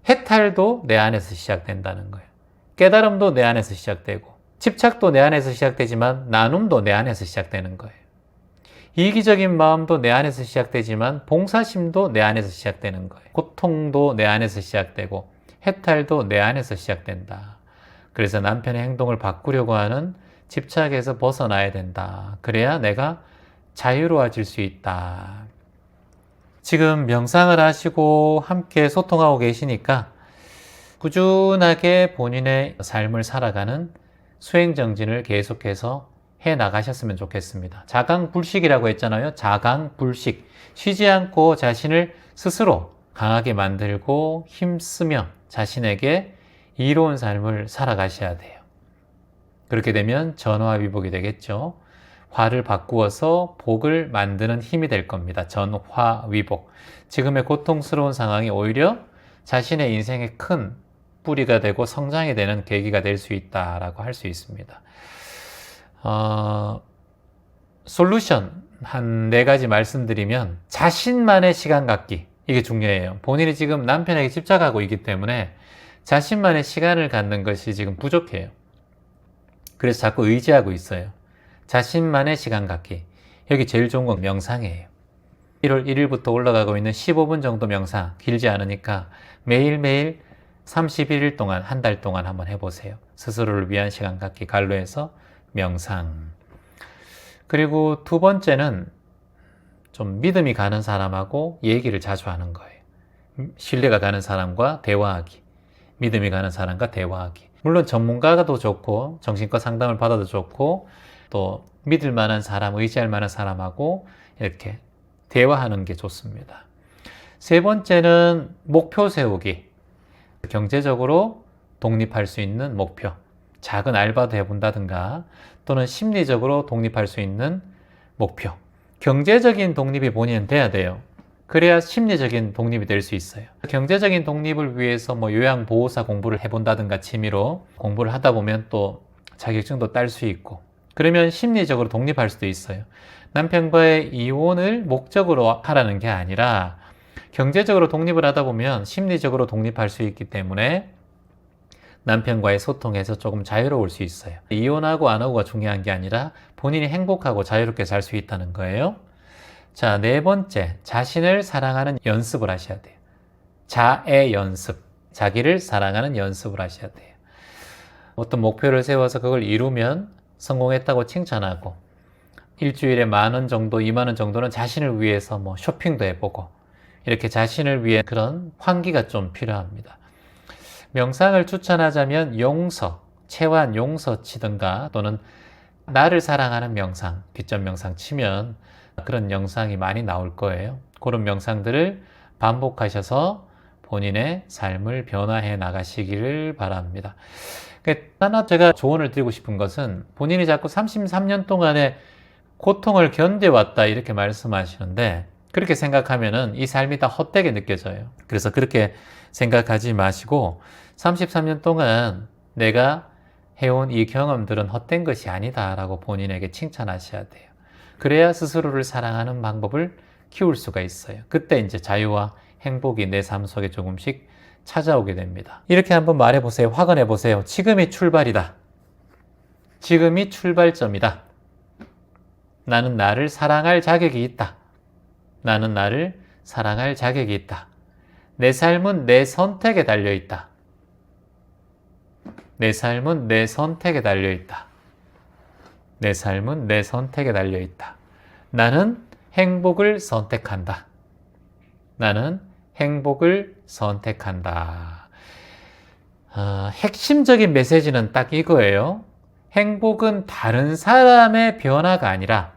해탈도 내 안에서 시작된다는 거예요. 깨달음도 내 안에서 시작되고 집착도 내 안에서 시작되지만 나눔도 내 안에서 시작되는 거예요. 이기적인 마음도 내 안에서 시작되지만 봉사심도 내 안에서 시작되는 거예요. 고통도 내 안에서 시작되고 해탈도 내 안에서 시작된다. 그래서 남편의 행동을 바꾸려고 하는 집착에서 벗어나야 된다. 그래야 내가 자유로워질 수 있다. 지금 명상을 하시고 함께 소통하고 계시니까 꾸준하게 본인의 삶을 살아가는 수행정진을 계속해서 해 나가셨으면 좋겠습니다. 자강불식이라고 했잖아요. 자강불식. 쉬지 않고 자신을 스스로 강하게 만들고 힘쓰며 자신에게 이로운 삶을 살아가셔야 돼요. 그렇게 되면 전화위복이 되겠죠. 화를 바꾸어서 복을 만드는 힘이 될 겁니다. 전화위복. 지금의 고통스러운 상황이 오히려 자신의 인생의 큰 뿌리가 되고 성장이 되는 계기가 될 수 있다라고 할 수 있습니다. 솔루션 한 4가지 말씀드리면 자신만의 시간 갖기, 이게 중요해요. 본인이 지금 남편에게 집착하고 있기 때문에 자신만의 시간을 갖는 것이 지금 부족해요. 그래서 자꾸 의지하고 있어요. 자신만의 시간 갖기. 여기 제일 좋은 건 명상이에요. 1월 1일부터 올라가고 있는 15분 정도 명상, 길지 않으니까 매일매일 31일 동안, 한 달 동안 한번 해보세요. 스스로를 위한 시간 갖기, 갈로에서 명상. 그리고 2번째는 좀 믿음이 가는 사람하고 얘기를 자주 하는 거예요. 신뢰가 가는 사람과 대화하기. 믿음이 가는 사람과 대화하기. 물론 전문가도 좋고 정신과 상담을 받아도 좋고 또 믿을 만한 사람, 의지할 만한 사람하고 이렇게 대화하는 게 좋습니다. 3번째는 목표 세우기. 경제적으로 독립할 수 있는 목표. 작은 알바도 해본다든가 또는 심리적으로 독립할 수 있는 목표. 경제적인 독립이 본인은 돼야 돼요. 그래야 심리적인 독립이 될 수 있어요. 경제적인 독립을 위해서 요양보호사 공부를 해본다든가 취미로 공부를 하다 보면 또 자격증도 딸 수 있고 그러면 심리적으로 독립할 수도 있어요. 남편과의 이혼을 목적으로 하라는 게 아니라 경제적으로 독립을 하다 보면 심리적으로 독립할 수 있기 때문에 남편과의 소통에서 조금 자유로울 수 있어요. 이혼하고 안 하고가 중요한 게 아니라 본인이 행복하고 자유롭게 살 수 있다는 거예요. 자, 4번째, 자신을 사랑하는 연습을 하셔야 돼요. 자애 연습, 자기를 사랑하는 연습을 하셔야 돼요. 어떤 목표를 세워서 그걸 이루면 성공했다고 칭찬하고 일주일에 10,000원 정도, 20,000원 정도는 자신을 위해서 쇼핑도 해보고 이렇게 자신을 위해 그런 환기가 좀 필요합니다. 명상을 추천하자면 용서, 체환 용서 치든가 또는 나를 사랑하는 명상, 뒷전 명상 치면 그런 영상이 많이 나올 거예요. 그런 명상들을 반복하셔서 본인의 삶을 변화해 나가시기를 바랍니다. 하나 제가 조언을 드리고 싶은 것은 본인이 자꾸 33년 동안의 고통을 견뎌왔다 이렇게 말씀하시는데 그렇게 생각하면은 이 삶이 다 헛되게 느껴져요. 그래서 그렇게 생각하지 마시고 33년 동안 내가 해온 이 경험들은 헛된 것이 아니다라고 본인에게 칭찬하셔야 돼요. 그래야 스스로를 사랑하는 방법을 키울 수가 있어요. 그때 이제 자유와 행복이 내 삶 속에 조금씩 찾아오게 됩니다. 이렇게 한번 말해보세요. 확언해보세요. 지금이 출발이다. 지금이 출발점이다. 나는 나를 사랑할 자격이 있다. 나는 나를 사랑할 자격이 있다. 내 삶은 내 선택에 달려있다. 내 삶은 내 선택에 달려있다. 내 삶은 내 선택에 달려있다. 나는 행복을 선택한다. 나는 행복을 선택한다. 핵심적인 메시지는 딱 이거예요. 행복은 다른 사람의 변화가 아니라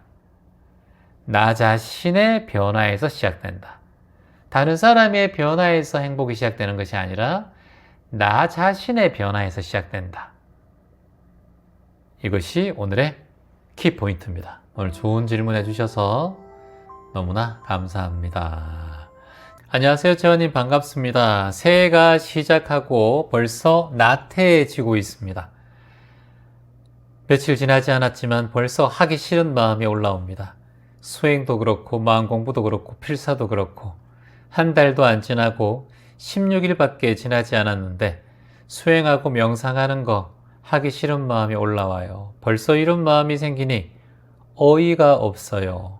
나 자신의 변화에서 시작된다. 다른 사람의 변화에서 행복이 시작되는 것이 아니라 나 자신의 변화에서 시작된다. 이것이 오늘의 키포인트입니다. 오늘 좋은 질문 해주셔서 너무나 감사합니다. 안녕하세요. 재원님 반갑습니다. 새해가 시작하고 벌써 나태해지고 있습니다. 며칠 지나지 않았지만 벌써 하기 싫은 마음이 올라옵니다. 수행도 그렇고 마음 공부도 그렇고 필사도 그렇고 한 달도 안 지나고 16일밖에 지나지 않았는데 수행하고 명상하는 거 하기 싫은 마음이 올라와요. 벌써 이런 마음이 생기니 어이가 없어요.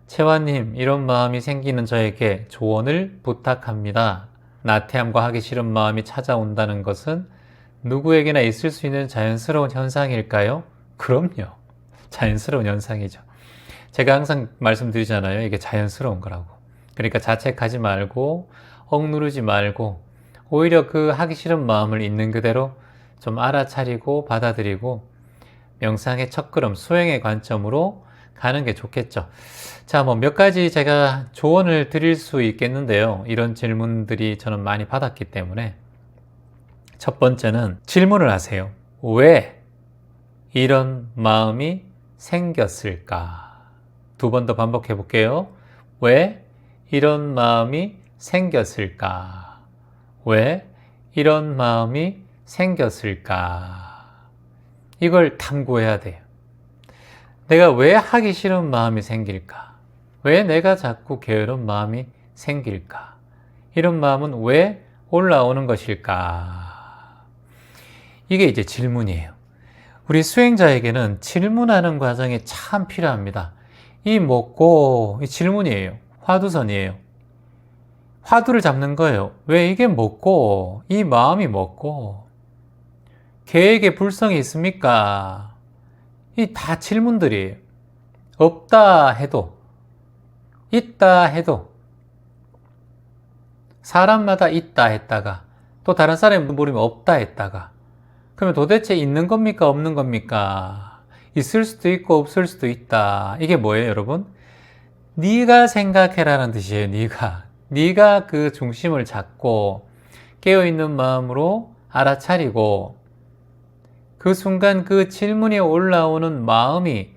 채화님, 이런 마음이 생기는 저에게 조언을 부탁합니다. 나태함과 하기 싫은 마음이 찾아온다는 것은 누구에게나 있을 수 있는 자연스러운 현상일까요? 그럼요. 자연스러운 현상이죠. 제가 항상 말씀드리잖아요. 이게 자연스러운 거라고. 그러니까 자책하지 말고 억누르지 말고 오히려 그 하기 싫은 마음을 있는 그대로 좀 알아차리고 받아들이고 명상의 첫걸음, 수행의 관점으로 가는 게 좋겠죠. 자, 뭐 몇 가지 제가 조언을 드릴 수 있겠는데요. 이런 질문들이 저는 많이 받았기 때문에. 첫 번째는 질문을 하세요. 왜 이런 마음이 생겼을까? 두 번 더 반복해 볼게요. 왜 이런 마음이 생겼을까? 왜 이런 마음이 생겼을까? 이걸 탐구해야 돼요. 내가 왜 하기 싫은 마음이 생길까? 왜 내가 자꾸 게으른 마음이 생길까? 이런 마음은 왜 올라오는 것일까? 이게 이제 질문이에요. 우리 수행자에게는 질문하는 과정이 참 필요합니다. 이 뭐고, 이 질문이에요. 화두선이에요. 화두를 잡는 거예요. 왜 이게 뭐고, 이 마음이 뭐고, 계획에 불성이 있습니까? 이 다 질문들이에요. 없다 해도, 있다 해도, 사람마다 있다 했다가, 또 다른 사람이 물으면 없다 했다가, 그러면 도대체 있는 겁니까? 없는 겁니까? 있을 수도 있고 없을 수도 있다. 이게 뭐예요, 여러분? 네가 생각해라는 뜻이에요. 네가 그 중심을 잡고 깨어있는 마음으로 알아차리고 그 순간 그 질문이 올라오는 마음이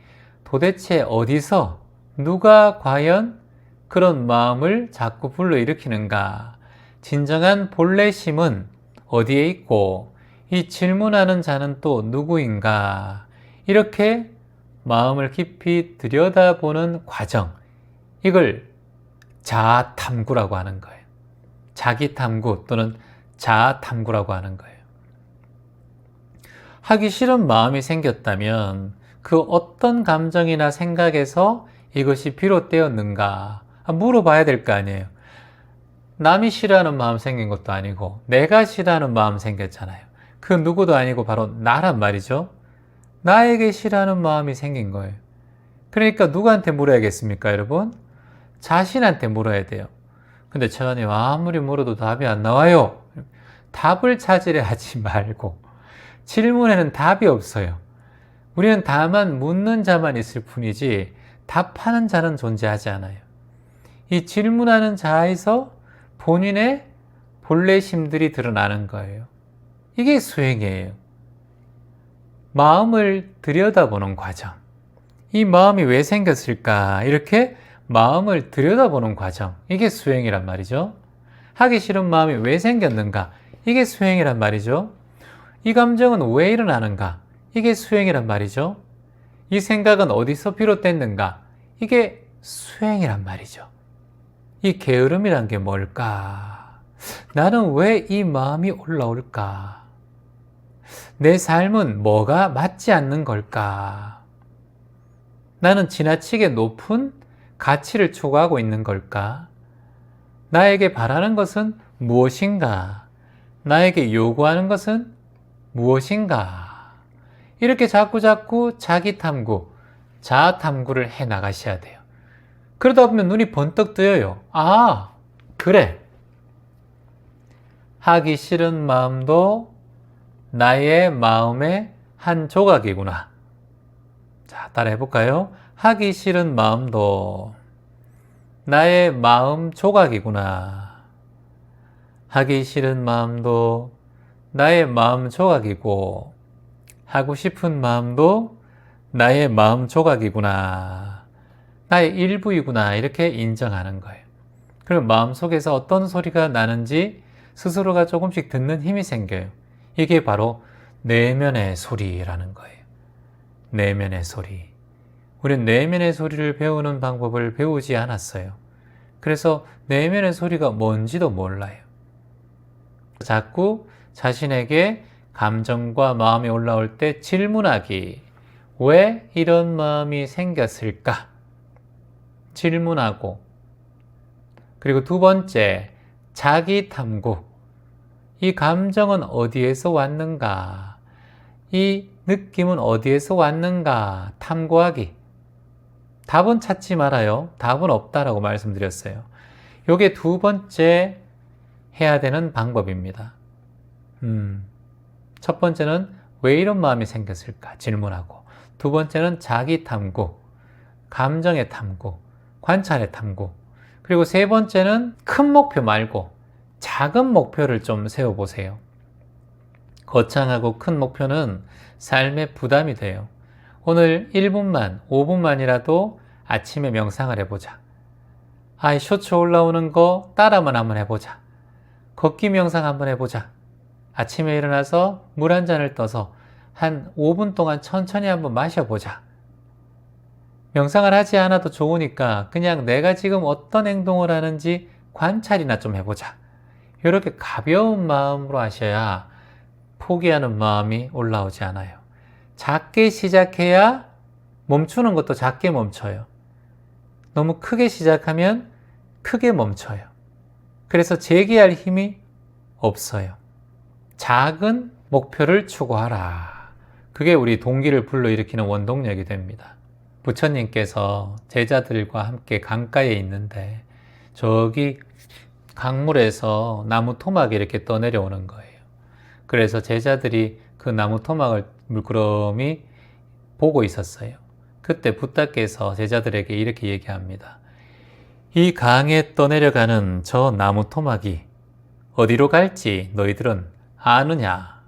도대체 어디서 누가 과연 그런 마음을 자꾸 불러일으키는가? 진정한 본래심은 어디에 있고 이 질문하는 자는 또 누구인가? 이렇게 마음을 깊이 들여다보는 과정, 이걸 자아탐구라고 하는 거예요. 자기탐구 또는 자아탐구라고 하는 거예요. 하기 싫은 마음이 생겼다면 그 어떤 감정이나 생각에서 이것이 비롯되었는가 물어봐야 될 거 아니에요. 남이 싫어하는 마음 생긴 것도 아니고 내가 싫어하는 마음 생겼잖아요. 그 누구도 아니고 바로 나란 말이죠. 나에게 싫어하는 마음이 생긴 거예요. 그러니까 누구한테 물어야겠습니까, 여러분? 자신한테 물어야 돼요. 근데 채원님, 아무리 물어도 답이 안 나와요. 답을 찾으려 하지 말고 질문에는 답이 없어요. 우리는 다만 묻는 자만 있을 뿐이지 답하는 자는 존재하지 않아요. 이 질문하는 자에서 본인의 본래심들이 드러나는 거예요. 이게 수행이에요. 마음을 들여다보는 과정. 이 마음이 왜 생겼을까? 이렇게 마음을 들여다보는 과정. 이게 수행이란 말이죠. 하기 싫은 마음이 왜 생겼는가? 이게 수행이란 말이죠. 이 감정은 왜 일어나는가? 이게 수행이란 말이죠. 이 생각은 어디서 비롯됐는가? 이게 수행이란 말이죠. 이 게으름이란 게 뭘까? 나는 왜 이 마음이 올라올까? 내 삶은 뭐가 맞지 않는 걸까? 나는 지나치게 높은 가치를 추구하고 있는 걸까? 나에게 바라는 것은 무엇인가? 나에게 요구하는 것은 무엇인가? 이렇게 자꾸 자기 탐구, 자아 탐구를 해 나가셔야 돼요. 그러다 보면 눈이 번뜩 뜨여요. 아, 그래. 하기 싫은 마음도 나의 마음의 한 조각이구나. 자, 따라 해볼까요? 하기 싫은 마음도 나의 마음 조각이구나. 하기 싫은 마음도 나의 마음 조각이고, 하고 싶은 마음도 나의 마음 조각이구나. 나의 일부이구나. 이렇게 인정하는 거예요. 그리고 마음속에서 어떤 소리가 나는지 스스로가 조금씩 듣는 힘이 생겨요. 이게 바로 내면의 소리라는 거예요. 내면의 소리. 우리는 내면의 소리를 배우는 방법을 배우지 않았어요. 그래서 내면의 소리가 뭔지도 몰라요. 자꾸 자신에게 감정과 마음이 올라올 때 질문하기. 왜 이런 마음이 생겼을까? 질문하고. 그리고 두 번째, 자기 탐구. 이 감정은 어디에서 왔는가? 이 느낌은 어디에서 왔는가? 탐구하기. 답은 찾지 말아요. 답은 없다라고 말씀드렸어요. 요게 두 번째 해야 되는 방법입니다. 첫 번째는 왜 이런 마음이 생겼을까? 질문하고. 두 번째는 자기 탐구, 감정의 탐구, 관찰의 탐구. 그리고 세 번째는 큰 목표 말고 작은 목표를 좀 세워보세요. 거창하고 큰 목표는 삶에 부담이 돼요. 오늘 1분만, 5분만이라도 아침에 명상을 해보자. 쇼츠 올라오는 거 따라만 한번 해보자. 걷기 명상 한번 해보자. 아침에 일어나서 물 한 잔을 떠서 한 5분 동안 천천히 한번 마셔보자. 명상을 하지 않아도 좋으니까 그냥 내가 지금 어떤 행동을 하는지 관찰이나 좀 해보자. 이렇게 가벼운 마음으로 하셔야 포기하는 마음이 올라오지 않아요. 작게 시작해야 멈추는 것도 작게 멈춰요. 너무 크게 시작하면 크게 멈춰요. 그래서 재기할 힘이 없어요. 작은 목표를 추구하라. 그게 우리 동기를 불러일으키는 원동력이 됩니다. 부처님께서 제자들과 함께 강가에 있는데 저기 강물에서 나무 토막이 이렇게 떠내려오는 거예요. 그래서 제자들이 그 나무 토막을 물끄러미 보고 있었어요. 그때 부다께서 제자들에게 이렇게 얘기합니다. 이 강에 떠내려가는 저 나무 토막이 어디로 갈지 너희들은 아느냐?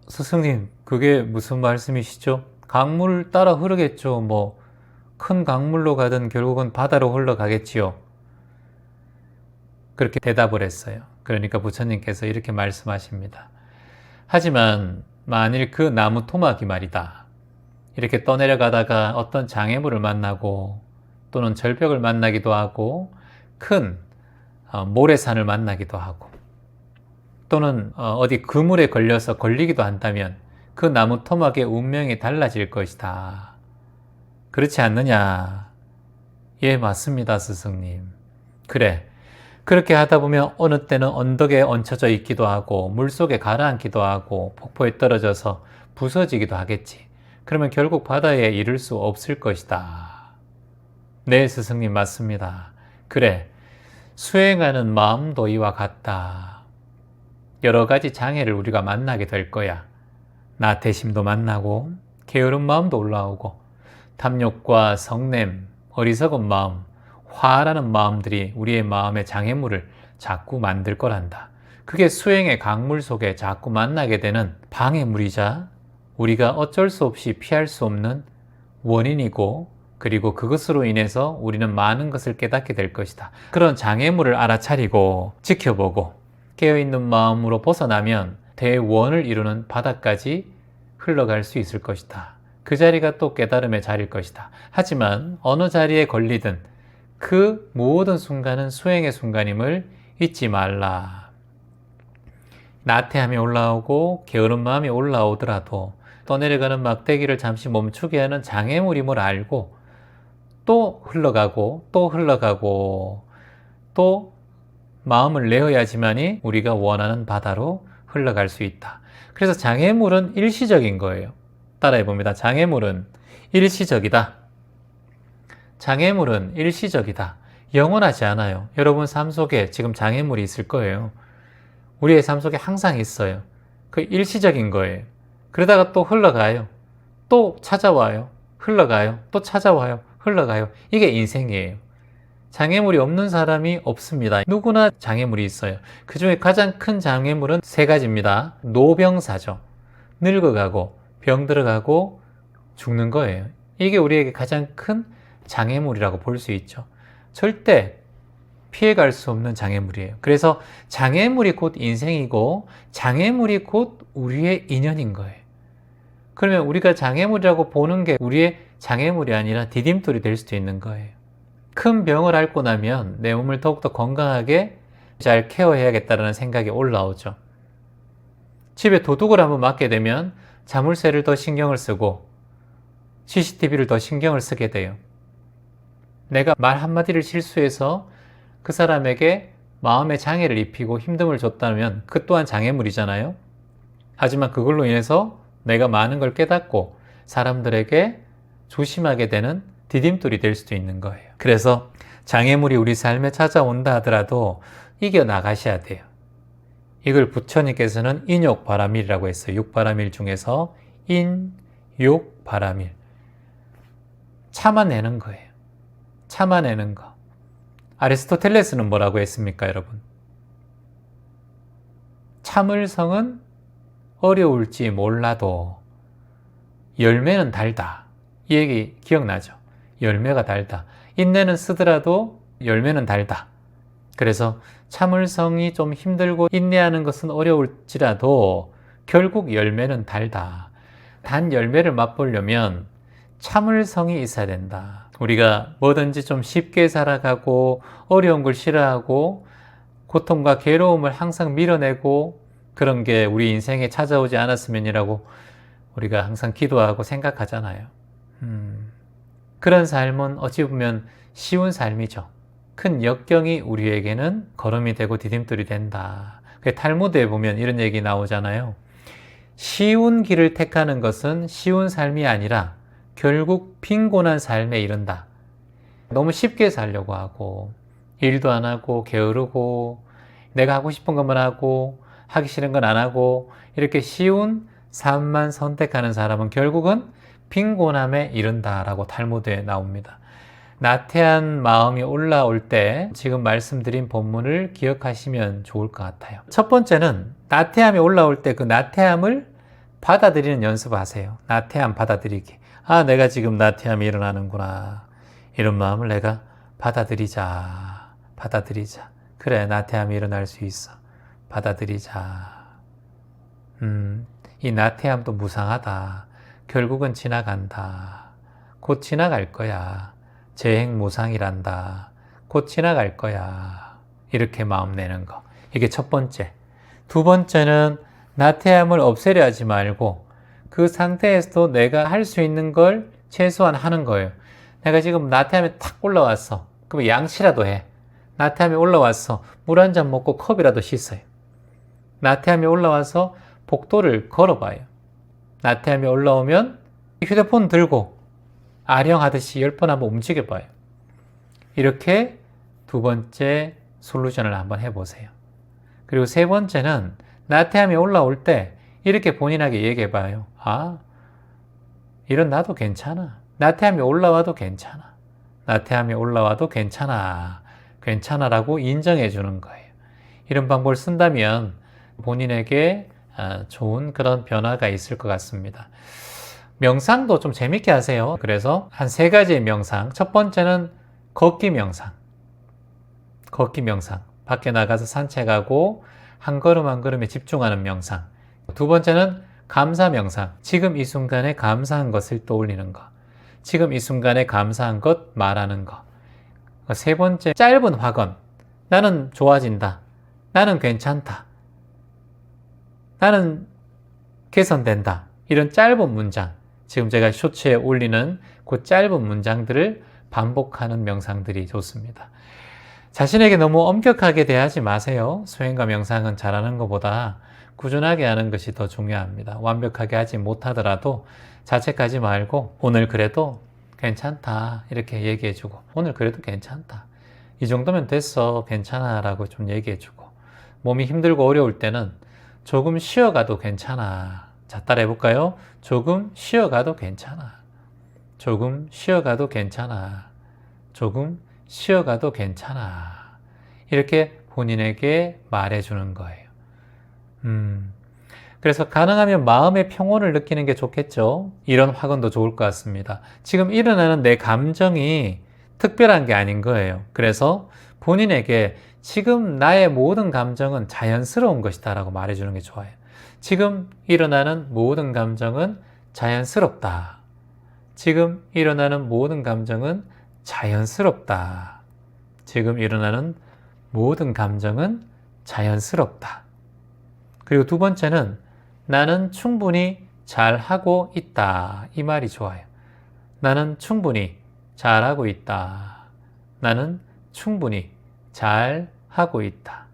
스승님, 그게 무슨 말씀이시죠? 강물 따라 흐르겠죠. 큰 강물로 가든 결국은 바다로 흘러가겠지요. 그렇게 대답을 했어요. 그러니까 부처님께서 이렇게 말씀하십니다. 하지만 만일 그 나무 토막이 말이다. 이렇게 떠내려가다가 어떤 장애물을 만나고 또는 절벽을 만나기도 하고 큰 모래산을 만나기도 하고 또는 어디 그물에 걸려서 걸리기도 한다면 그 나무 토막의 운명이 달라질 것이다. 그렇지 않느냐? 예, 맞습니다, 스승님. 그래. 그렇게 하다 보면 어느 때는 언덕에 얹혀져 있기도 하고 물속에 가라앉기도 하고 폭포에 떨어져서 부서지기도 하겠지. 그러면 결국 바다에 이를 수 없을 것이다. 네, 스승님 맞습니다. 그래. 수행하는 마음도 이와 같다. 여러 가지 장애를 우리가 만나게 될 거야. 나태심도 만나고 게으른 마음도 올라오고 탐욕과 성냄, 어리석은 마음, 화라는 마음들이 우리의 마음의 장애물을 자꾸 만들 거란다. 그게 수행의 강물 속에 자꾸 만나게 되는 방해물이자 우리가 어쩔 수 없이 피할 수 없는 원인이고 그리고 그것으로 인해서 우리는 많은 것을 깨닫게 될 것이다. 그런 장애물을 알아차리고 지켜보고 깨어있는 마음으로 벗어나면 대원을 이루는 바다까지 흘러갈 수 있을 것이다. 그 자리가 또 깨달음의 자리일 것이다. 하지만 어느 자리에 걸리든 그 모든 순간은 수행의 순간임을 잊지 말라. 나태함이 올라오고 게으른 마음이 올라오더라도 떠내려가는 막대기를 잠시 멈추게 하는 장애물임을 알고 또 흘러가고 또 흘러가고 또 마음을 내어야지만이 우리가 원하는 바다로 흘러갈 수 있다. 그래서 장애물은 일시적인 거예요. 따라해봅니다. 장애물은 일시적이다. 장애물은 일시적이다. 영원하지 않아요. 여러분 삶 속에 지금 장애물이 있을 거예요. 우리의 삶 속에 항상 있어요. 그 일시적인 거예요. 그러다가 또 흘러가요. 또 찾아와요. 흘러가요. 또 찾아와요. 흘러가요. 이게 인생이에요. 장애물이 없는 사람이 없습니다. 누구나 장애물이 있어요. 그 중에 가장 큰 장애물은 세 가지입니다. 노병사죠. 늙어가고 병들어가고 죽는 거예요. 이게 우리에게 가장 큰 장애물이라고 볼 수 있죠. 절대 피해갈 수 없는 장애물이에요. 그래서 장애물이 곧 인생이고 장애물이 곧 우리의 인연인 거예요. 그러면 우리가 장애물이라고 보는 게 우리의 장애물이 아니라 디딤돌이 될 수도 있는 거예요. 큰 병을 앓고 나면 내 몸을 더욱더 건강하게 잘 케어해야겠다는 생각이 올라오죠. 집에 도둑을 한번 맞게 되면 자물쇠를 더 신경을 쓰고 CCTV를 더 신경을 쓰게 돼요. 내가 말 한마디를 실수해서 그 사람에게 마음의 장애를 입히고 힘듦을 줬다면 그 또한 장애물이잖아요. 하지만 그걸로 인해서 내가 많은 걸 깨닫고 사람들에게 조심하게 되는 디딤돌이 될 수도 있는 거예요. 그래서 장애물이 우리 삶에 찾아온다 하더라도 이겨나가셔야 돼요. 이걸 부처님께서는 인욕바라밀이라고 했어요. 육바라밀 중에서 인욕바라밀. 참아내는 거예요. 참아내는 거. 아리스토텔레스는 뭐라고 했습니까, 여러분? 참을성은 어려울지 몰라도 열매는 달다. 이 얘기 기억나죠? 열매가 달다. 인내는 쓰더라도 열매는 달다. 그래서 참을성이 좀 힘들고 인내하는 것은 어려울지라도 결국 열매는 달다. 단 열매를 맛보려면 참을성이 있어야 된다. 우리가 뭐든지 좀 쉽게 살아가고 어려운 걸 싫어하고 고통과 괴로움을 항상 밀어내고 그런 게 우리 인생에 찾아오지 않았으면이라고 우리가 항상 기도하고 생각하잖아요. 그런 삶은 어찌 보면 쉬운 삶이죠. 큰 역경이 우리에게는 걸음이 되고 디딤돌이 된다. 탈무드에 보면 이런 얘기 나오잖아요. 쉬운 길을 택하는 것은 쉬운 삶이 아니라 결국 빈곤한 삶에 이른다. 너무 쉽게 살려고 하고 일도 안 하고 게으르고 내가 하고 싶은 것만 하고 하기 싫은 건 안 하고 이렇게 쉬운 삶만 선택하는 사람은 결국은 빈곤함에 이른다라고 탈무드에 나옵니다. 나태한 마음이 올라올 때 지금 말씀드린 본문을 기억하시면 좋을 것 같아요. 첫 번째는 나태함이 올라올 때 그 나태함을 받아들이는 연습을 하세요. 나태함 받아들이기. 아, 내가 지금 나태함이 일어나는구나. 이런 마음을 내가 받아들이자. 그래, 나태함이 일어날 수 있어. 받아들이자. 이 나태함도 무상하다. 결국은 지나간다. 곧 지나갈 거야. 재행무상이란다. 곧 지나갈 거야. 이렇게 마음 내는 거. 이게 첫 번째. 두 번째는 나태함을 없애려 하지 말고 그 상태에서도 내가 할 수 있는 걸 최소한 하는 거예요. 내가 지금 나태함이 탁 올라왔어. 그럼 양치라도 해. 나태함이 올라왔어. 물 한 잔 먹고 컵이라도 씻어요. 나태함이 올라와서 복도를 걸어봐요. 나태함이 올라오면 휴대폰 들고 아령하듯이 10번 한번 움직여봐요. 이렇게 두 번째 솔루션을 한번 해보세요. 그리고 세 번째는 나태함이 올라올 때 이렇게 본인에게 얘기해봐요. 아, 이런 나도 괜찮아. 나태함이 올라와도 괜찮아. 나태함이 올라와도 괜찮아. 괜찮아라고 인정해 주는 거예요. 이런 방법을 쓴다면 본인에게 좋은 그런 변화가 있을 것 같습니다. 명상도 좀 재밌게 하세요. 그래서 한 3가지의 명상. 첫 번째는 걷기 명상. 걷기 명상. 밖에 나가서 산책하고 한 걸음 한 걸음에 집중하는 명상. 두 번째는 감사 명상. 지금 이 순간에 감사한 것을 떠올리는 것. 지금 이 순간에 감사한 것 말하는 것. 세 번째, 짧은 확언. 나는 좋아진다. 나는 괜찮다. 나는 개선된다. 이런 짧은 문장. 지금 제가 쇼츠에 올리는 그 짧은 문장들을 반복하는 명상들이 좋습니다. 자신에게 너무 엄격하게 대하지 마세요. 수행과 명상은 잘하는 것보다 꾸준하게 하는 것이 더 중요합니다. 완벽하게 하지 못하더라도 자책하지 말고 오늘 그래도 괜찮다 이렇게 얘기해주고 오늘 그래도 괜찮다. 이 정도면 됐어. 괜찮아 라고 좀 얘기해주고 몸이 힘들고 어려울 때는 조금 쉬어가도 괜찮아. 자, 따라해볼까요? 조금 쉬어가도 괜찮아. 조금 쉬어가도 괜찮아. 조금 쉬어가도 괜찮아. 이렇게 본인에게 말해주는 거예요. 그래서 가능하면 마음의 평온을 느끼는 게 좋겠죠. 이런 확언도 좋을 것 같습니다. 지금 일어나는 내 감정이 특별한 게 아닌 거예요. 그래서 본인에게 지금 나의 모든 감정은 자연스러운 것이다 라고 말해주는 게 좋아요. 지금 일어나는 모든 감정은 자연스럽다. 지금 일어나는 모든 감정은 자연스럽다. 지금 일어나는 모든 감정은 자연스럽다. 그리고 두 번째는 나는 충분히 잘하고 있다. 이 말이 좋아요. 나는 충분히 잘하고 있다. 나는 충분히 잘하고 있다.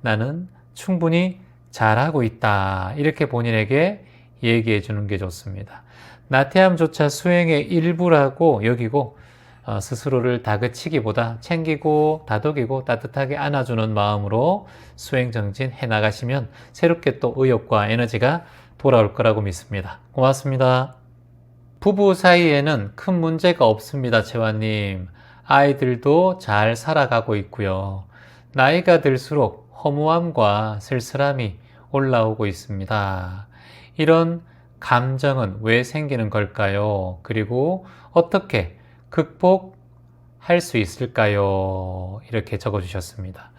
나는 충분히 잘하고 있다. 이렇게 본인에게 얘기해 주는 게 좋습니다. 나태함조차 수행의 일부라고 여기고 스스로를 다그치기보다 챙기고 다독이고 따뜻하게 안아주는 마음으로 수행 정진 해나가시면 새롭게 또 의욕과 에너지가 돌아올 거라고 믿습니다. 고맙습니다. 부부 사이에는 큰 문제가 없습니다. 채화님. 아이들도 잘 살아가고 있고요. 나이가 들수록 허무함과 쓸쓸함이 올라오고 있습니다. 이런 감정은 왜 생기는 걸까요? 그리고 어떻게 극복할 수 있을까요? 이렇게 적어주셨습니다.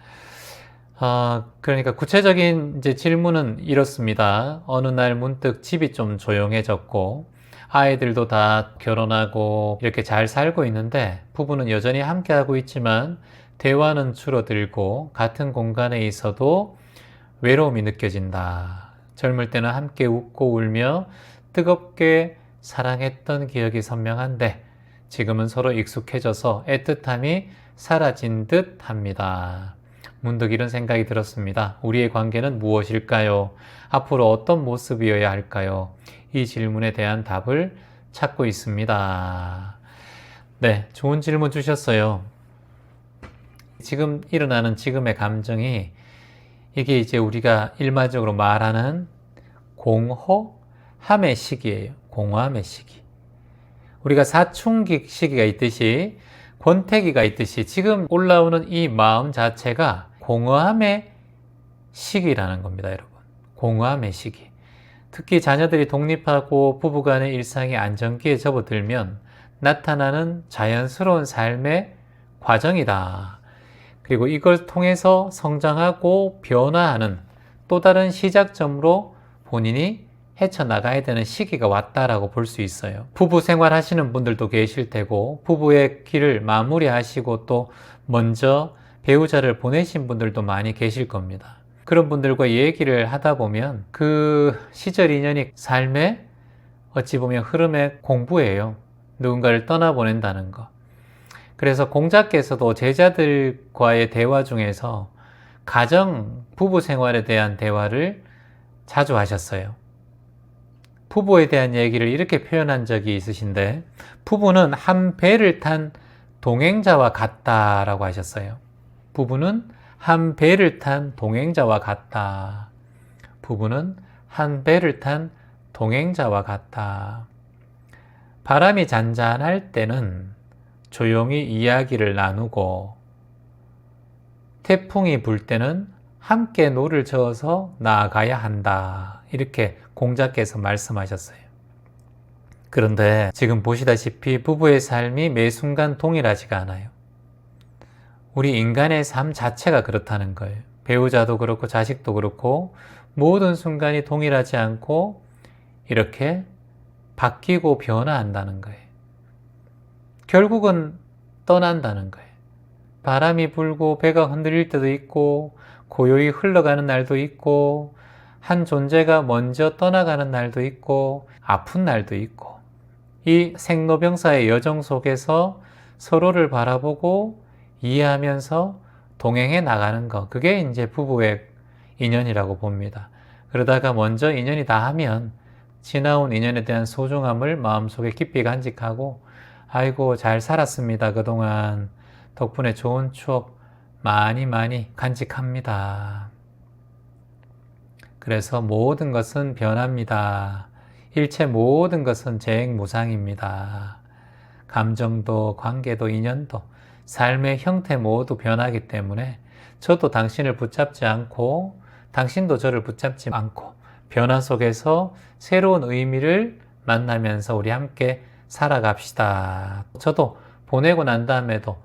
그러니까 구체적인 이제 질문은 이렇습니다. 어느 날 문득 집이 좀 조용해졌고 아이들도 다 결혼하고 이렇게 잘 살고 있는데 부부는 여전히 함께하고 있지만 대화는 줄어들고 같은 공간에 있어도 외로움이 느껴진다. 젊을 때는 함께 웃고 울며 뜨겁게 사랑했던 기억이 선명한데 지금은 서로 익숙해져서 애틋함이 사라진 듯 합니다. 문득 이런 생각이 들었습니다. 우리의 관계는 무엇일까요? 앞으로 어떤 모습이어야 할까요? 이 질문에 대한 답을 찾고 있습니다. 네, 좋은 질문 주셨어요. 지금 일어나는 지금의 감정이 이게 이제 우리가 일반적으로 말하는 공허함의 시기예요. 공허함의 시기. 우리가 사춘기 시기가 있듯이 권태기가 있듯이 지금 올라오는 이 마음 자체가 공허함의 시기라는 겁니다, 여러분. 공허함의 시기. 특히 자녀들이 독립하고 부부간의 일상이 안정기에 접어들면 나타나는 자연스러운 삶의 과정이다. 그리고 이걸 통해서 성장하고 변화하는 또 다른 시작점으로 본인이 헤쳐나가야 되는 시기가 왔다라고 볼 수 있어요. 부부 생활 하시는 분들도 계실 테고 부부의 길을 마무리하시고 또 먼저 배우자를 보내신 분들도 많이 계실 겁니다. 그런 분들과 얘기를 하다 보면 그 시절 인연이 삶의 어찌 보면 흐름의 공부예요. 누군가를 떠나보낸다는 거. 그래서 공자께서도 제자들과의 대화 중에서 가정, 부부 생활에 대한 대화를 자주 하셨어요. 부부에 대한 얘기를 이렇게 표현한 적이 있으신데 부부는 한 배를 탄 동행자와 같다라고 하셨어요. 부부는 한 배를 탄 동행자와 같다. 부부는 한 배를 탄 동행자와 같다. 바람이 잔잔할 때는 조용히 이야기를 나누고 태풍이 불 때는 함께 노를 저어서 나아가야 한다. 이렇게 공자께서 말씀하셨어요. 그런데 지금 보시다시피 부부의 삶이 매 순간 동일하지가 않아요. 우리 인간의 삶 자체가 그렇다는 거예요. 배우자도 그렇고 자식도 그렇고 모든 순간이 동일하지 않고 이렇게 바뀌고 변화한다는 거예요. 결국은 떠난다는 거예요. 바람이 불고 배가 흔들릴 때도 있고 고요히 흘러가는 날도 있고 한 존재가 먼저 떠나가는 날도 있고 아픈 날도 있고 이 생로병사의 여정 속에서 서로를 바라보고 이해하면서 동행해 나가는 것, 그게 이제 부부의 인연이라고 봅니다. 그러다가 먼저 인연이 다 하면 지나온 인연에 대한 소중함을 마음속에 깊이 간직하고 아이고 잘 살았습니다. 그동안 덕분에 좋은 추억 많이 간직합니다. 그래서 모든 것은 변합니다. 일체 모든 것은 재행무상입니다. 감정도 관계도 인연도 삶의 형태 모두 변하기 때문에 저도 당신을 붙잡지 않고 당신도 저를 붙잡지 않고 변화 속에서 새로운 의미를 만나면서 우리 함께 살아갑시다. 저도 보내고 난 다음에도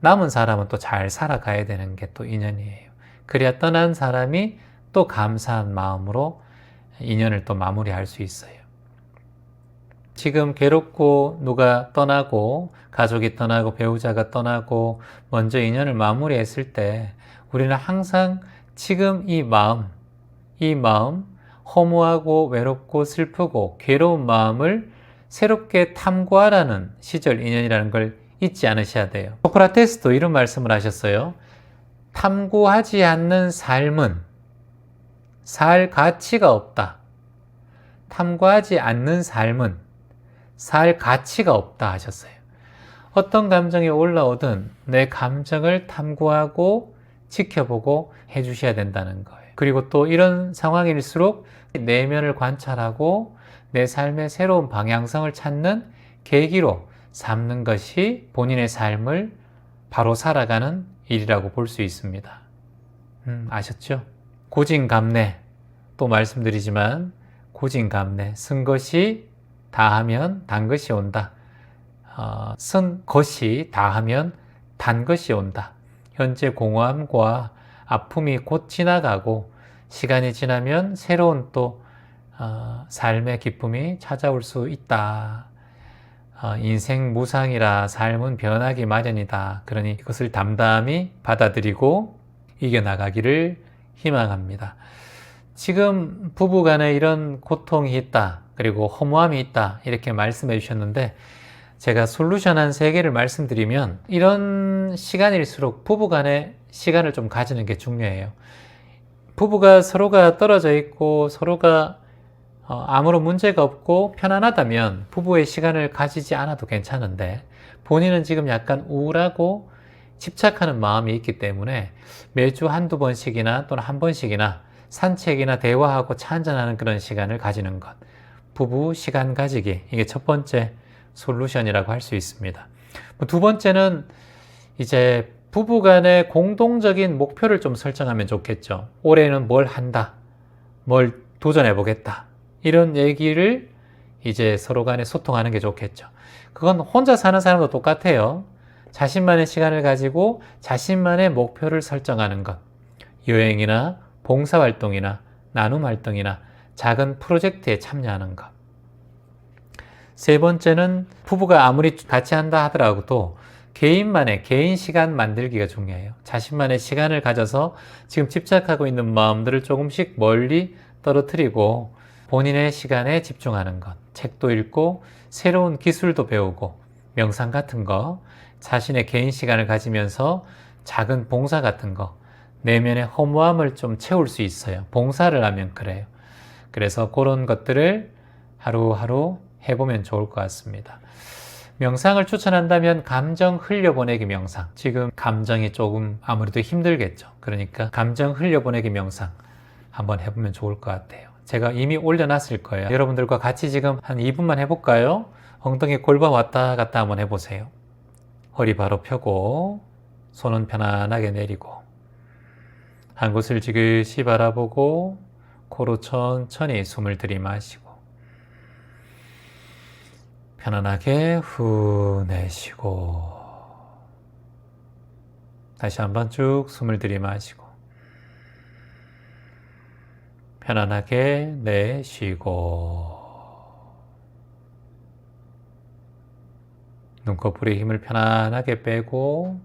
남은 사람은 또 잘 살아가야 되는 게 또 인연이에요. 그래야 떠난 사람이 또 감사한 마음으로 인연을 또 마무리할 수 있어요. 지금 괴롭고 누가 떠나고 가족이 떠나고 배우자가 떠나고 먼저 인연을 마무리했을 때 우리는 항상 지금 이 마음 허무하고 외롭고 슬프고 괴로운 마음을 새롭게 탐구하라는 시절 인연이라는 걸 잊지 않으셔야 돼요. 소크라테스도 이런 말씀을 하셨어요. 탐구하지 않는 삶은 살 가치가 없다. 탐구하지 않는 삶은 살 가치가 없다 하셨어요. 어떤 감정이 올라오든 내 감정을 탐구하고 지켜보고 해주셔야 된다는 거예요. 그리고 또 이런 상황일수록 내면을 관찰하고 내 삶의 새로운 방향성을 찾는 계기로 삼는 것이 본인의 삶을 바로 살아가는 일이라고 볼 수 있습니다. 아셨죠? 고진감래, 또 말씀드리지만 고진감래, 쓴 것이 다하면 단 것이 온다. 쓴 것이 다하면 단 것이 온다. 현재 공허함과 아픔이 곧 지나가고 시간이 지나면 새로운 또 삶의 기쁨이 찾아올 수 있다. 인생 무상이라 삶은 변하기 마련이다. 그러니 이것을 담담히 받아들이고 이겨나가기를 희망합니다. 지금 부부간에 이런 고통이 있다. 그리고 허무함이 있다. 이렇게 말씀해 주셨는데 제가 솔루션 한 3개를 말씀드리면 이런 시간일수록 부부간에 시간을 좀 가지는 게 중요해요. 부부가 서로가 떨어져 있고 서로가 아무런 문제가 없고 편안하다면 부부의 시간을 가지지 않아도 괜찮은데 본인은 지금 약간 우울하고 집착하는 마음이 있기 때문에 매주 한두 번씩이나 또는 한 번씩이나 산책이나 대화하고 차 한잔하는 그런 시간을 가지는 것. 부부 시간 가지기. 이게 첫 번째 솔루션이라고 할 수 있습니다. 두 번째는 이제 부부 간의 공동적인 목표를 좀 설정하면 좋겠죠. 올해는 뭘 한다. 뭘 도전해 보겠다. 이런 얘기를 이제 서로 간에 소통하는 게 좋겠죠. 그건 혼자 사는 사람도 똑같아요. 자신만의 시간을 가지고 자신만의 목표를 설정하는 것. 여행이나 봉사활동이나 나눔 활동이나 작은 프로젝트에 참여하는 것. 3번째는 부부가 아무리 같이 한다 하더라도 개인만의 개인 시간 만들기가 중요해요. 자신만의 시간을 가져서 지금 집착하고 있는 마음들을 조금씩 멀리 떨어뜨리고 본인의 시간에 집중하는 것. 책도 읽고 새로운 기술도 배우고 명상 같은 거, 자신의 개인 시간을 가지면서 작은 봉사 같은 거, 내면의 허무함을 좀 채울 수 있어요. 봉사를 하면 그래요. 그래서 그런 것들을 하루하루 해보면 좋을 것 같습니다. 명상을 추천한다면 감정 흘려보내기 명상. 지금 감정이 조금 아무래도 힘들겠죠. 그러니까 감정 흘려보내기 명상 한번 해보면 좋을 것 같아요. 제가 이미 올려놨을 거예요. 여러분들과 같이 지금 한 2분만 해볼까요? 엉덩이 골반 왔다 갔다 한번 해보세요. 허리 바로 펴고 손은 편안하게 내리고 한 곳을 지그시 바라보고 코로 천천히 숨을 들이마시고 편안하게 후 내쉬고 다시 한번 쭉 숨을 들이마시고 편안하게 내쉬고 눈꺼풀에 힘을 편안하게 빼고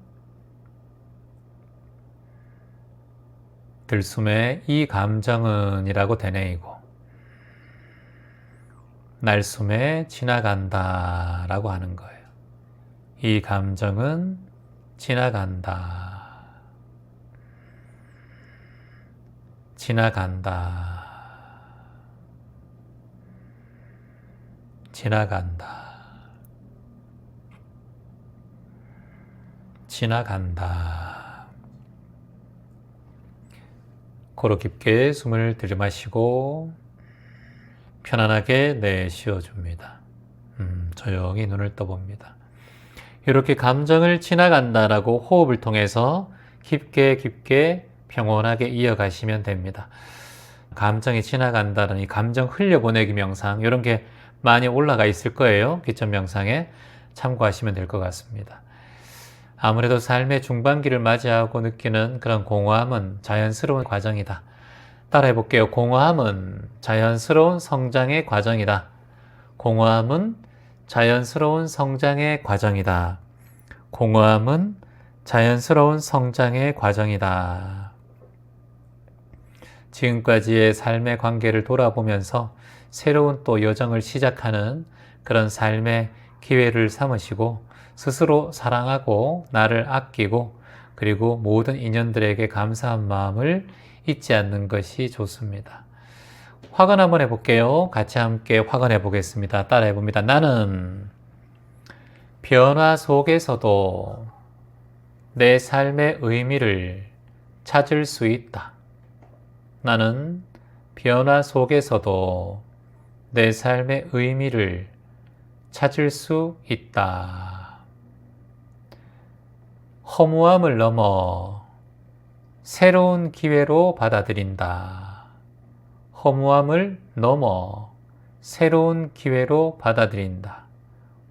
들숨에 이 감정은 이라고 되뇌이고 날숨에 지나간다 라고 하는 거예요. 이 감정은 지나간다. 지나간다. 지나간다. 지나간다. 코로 깊게 숨을 들이마시고 편안하게 내쉬어줍니다. 조용히 눈을 떠봅니다. 이렇게 감정을 지나간다라고 호흡을 통해서 깊게 평온하게 이어가시면 됩니다. 감정이 지나간다는 이 감정 흘려보내기 명상 이런 게 많이 올라가 있을 거예요. 기점 명상에 참고하시면 될 것 같습니다. 아무래도 삶의 중반기를 맞이하고 느끼는 그런 공허함은 자연스러운 과정이다. 따라해 볼게요. 공허함은 자연스러운 성장의 과정이다. 공허함은 자연스러운 성장의 과정이다. 공허함은 자연스러운 성장의 과정이다. 지금까지의 삶의 관계를 돌아보면서 새로운 또 여정을 시작하는 그런 삶의 기회를 삼으시고 스스로 사랑하고 나를 아끼고 그리고 모든 인연들에게 감사한 마음을 잊지 않는 것이 좋습니다. 확언 한번 해볼게요. 같이 함께 확언해 보겠습니다. 따라해 봅니다. 나는 변화 속에서도 내 삶의 의미를 찾을 수 있다. 나는 변화 속에서도 내 삶의 의미를 찾을 수 있다. 허무함을 넘어 새로운 기회로 받아들인다. 허무함을 넘어 새로운 기회로 받아들인다.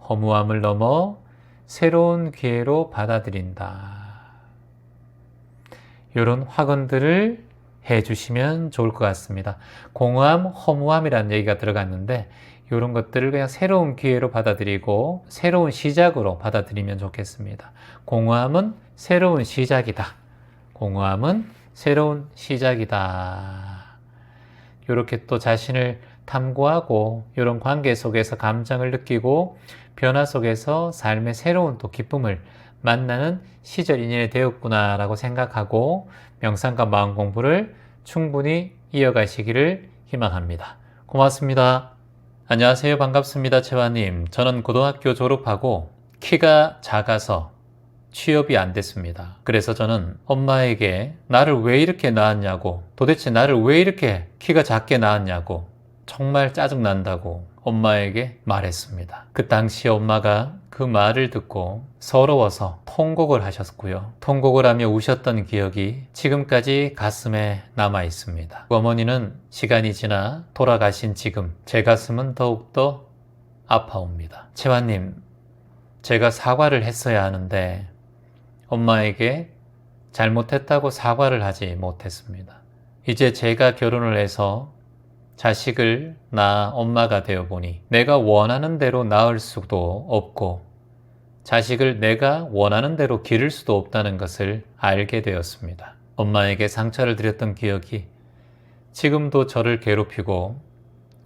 허무함을 넘어 새로운 기회로 받아들인다. 이런 확언들을 해주시면 좋을 것 같습니다. 공허함, 허무함이라는 얘기가 들어갔는데 이런 것들을 그냥 새로운 기회로 받아들이고 새로운 시작으로 받아들이면 좋겠습니다. 공허함은 새로운 시작이다. 공허함은 새로운 시작이다. 이렇게 또 자신을 탐구하고 이런 관계 속에서 감정을 느끼고 변화 속에서 삶의 새로운 또 기쁨을 만나는 시절 인연이 되었구나라고 생각하고 명상과 마음 공부를 충분히 이어가시기를 희망합니다. 고맙습니다. 안녕하세요. 반갑습니다. 채화님. 저는 고등학교 졸업하고 키가 작아서 취업이 안 됐습니다. 그래서 저는 엄마에게 나를 왜 이렇게 낳았냐고, 도대체 나를 왜 이렇게 키가 작게 낳았냐고 정말 짜증난다고 엄마에게 말했습니다. 그 당시 엄마가 그 말을 듣고 서러워서 통곡을 하셨고요. 통곡을 하며 우셨던 기억이 지금까지 가슴에 남아 있습니다. 어머니는 시간이 지나 돌아가신 지금 제 가슴은 더욱더 아파옵니다. 채화님, 제가 사과를 했어야 하는데 엄마에게 잘못했다고 사과를 하지 못했습니다. 이제 제가 결혼을 해서 자식을 낳아 엄마가 되어 보니 내가 원하는 대로 낳을 수도 없고 자식을 내가 원하는 대로 기를 수도 없다는 것을 알게 되었습니다. 엄마에게 상처를 드렸던 기억이 지금도 저를 괴롭히고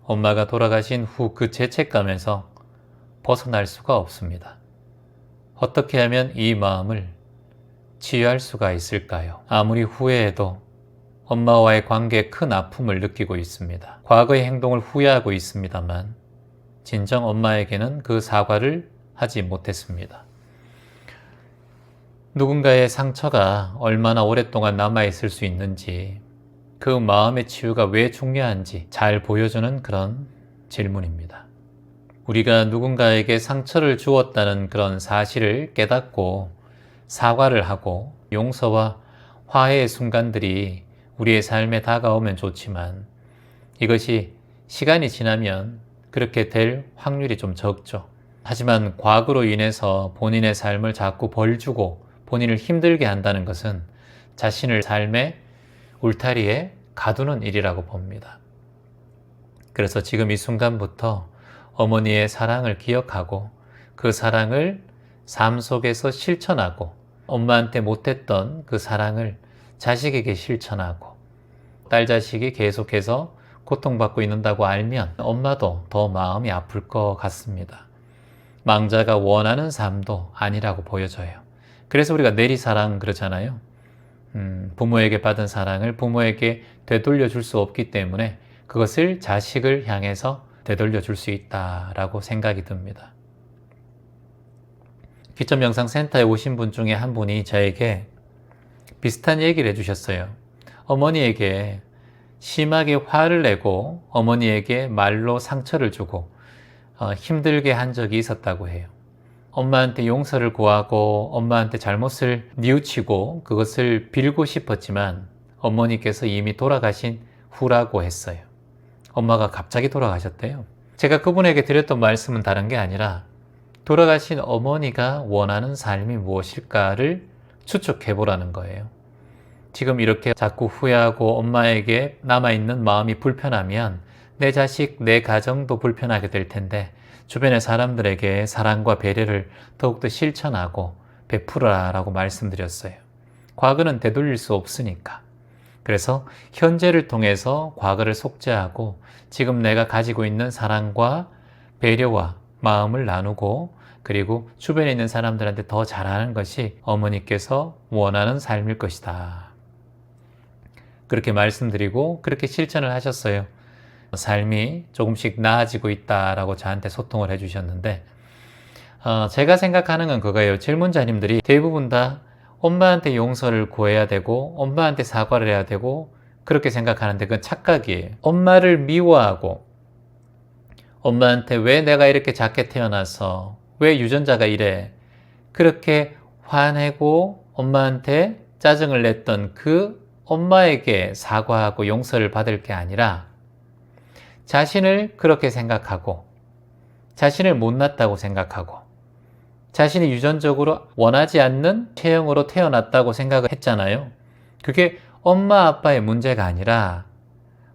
엄마가 돌아가신 후 그 죄책감에서 벗어날 수가 없습니다. 어떻게 하면 이 마음을 치유할 수가 있을까요? 아무리 후회해도 엄마와의 관계에 큰 아픔을 느끼고 있습니다. 과거의 행동을 후회하고 있습니다만 진정 엄마에게는 그 사과를 하지 못했습니다. 누군가의 상처가 얼마나 오랫동안 남아있을 수 있는지, 그 마음의 치유가 왜 중요한지 잘 보여주는 그런 질문입니다. 우리가 누군가에게 상처를 주었다는 그런 사실을 깨닫고 사과를 하고 용서와 화해의 순간들이 우리의 삶에 다가오면 좋지만 이것이 시간이 지나면 그렇게 될 확률이 좀 적죠. 하지만 과거로 인해서 본인의 삶을 자꾸 벌주고 본인을 힘들게 한다는 것은 자신을 삶의 울타리에 가두는 일이라고 봅니다. 그래서 지금 이 순간부터 어머니의 사랑을 기억하고 그 사랑을 삶 속에서 실천하고 엄마한테 못했던 그 사랑을 자식에게 실천하고 딸 자식이 계속해서 고통받고 있는다고 알면 엄마도 더 마음이 아플 것 같습니다. 망자가 원하는 삶도 아니라고 보여져요. 그래서 우리가 내리사랑 그러잖아요. 부모에게 받은 사랑을 부모에게 되돌려 줄 수 없기 때문에 그것을 자식을 향해서 되돌려 줄 수 있다라고 생각이 듭니다. 기점명상센터에 오신 분 중에 한 분이 저에게 비슷한 얘기를 해주셨어요. 어머니에게 심하게 화를 내고 어머니에게 말로 상처를 주고 힘들게 한 적이 있었다고 해요. 엄마한테 용서를 구하고 엄마한테 잘못을 뉘우치고 그것을 빌고 싶었지만 어머니께서 이미 돌아가신 후라고 했어요. 엄마가 갑자기 돌아가셨대요. 제가 그분에게 드렸던 말씀은 다른 게 아니라 돌아가신 어머니가 원하는 삶이 무엇일까를 추측해 보라는 거예요. 지금 이렇게 자꾸 후회하고 엄마에게 남아있는 마음이 불편하면 내 자식, 내 가정도 불편하게 될 텐데 주변의 사람들에게 사랑과 배려를 더욱더 실천하고 베풀어라라고 말씀드렸어요. 과거는 되돌릴 수 없으니까. 그래서 현재를 통해서 과거를 속죄하고 지금 내가 가지고 있는 사랑과 배려와 마음을 나누고 그리고 주변에 있는 사람들한테 더 잘하는 것이 어머니께서 원하는 삶일 것이다. 그렇게 말씀드리고 그렇게 실천을 하셨어요. 삶이 조금씩 나아지고 있다라고 저한테 소통을 해주셨는데 제가 생각하는 건 그거예요. 질문자님들이 대부분 다 엄마한테 용서를 구해야 되고 엄마한테 사과를 해야 되고 그렇게 생각하는데 그건 착각이에요. 엄마를 미워하고 엄마한테 왜 내가 이렇게 작게 태어나서 왜 유전자가 이래 그렇게 화내고 엄마한테 짜증을 냈던 그 엄마에게 사과하고 용서를 받을 게 아니라 자신을 그렇게 생각하고 자신을 못났다고 생각하고 자신이 유전적으로 원하지 않는 체형으로 태어났다고 생각을 했잖아요. 그게 엄마 아빠의 문제가 아니라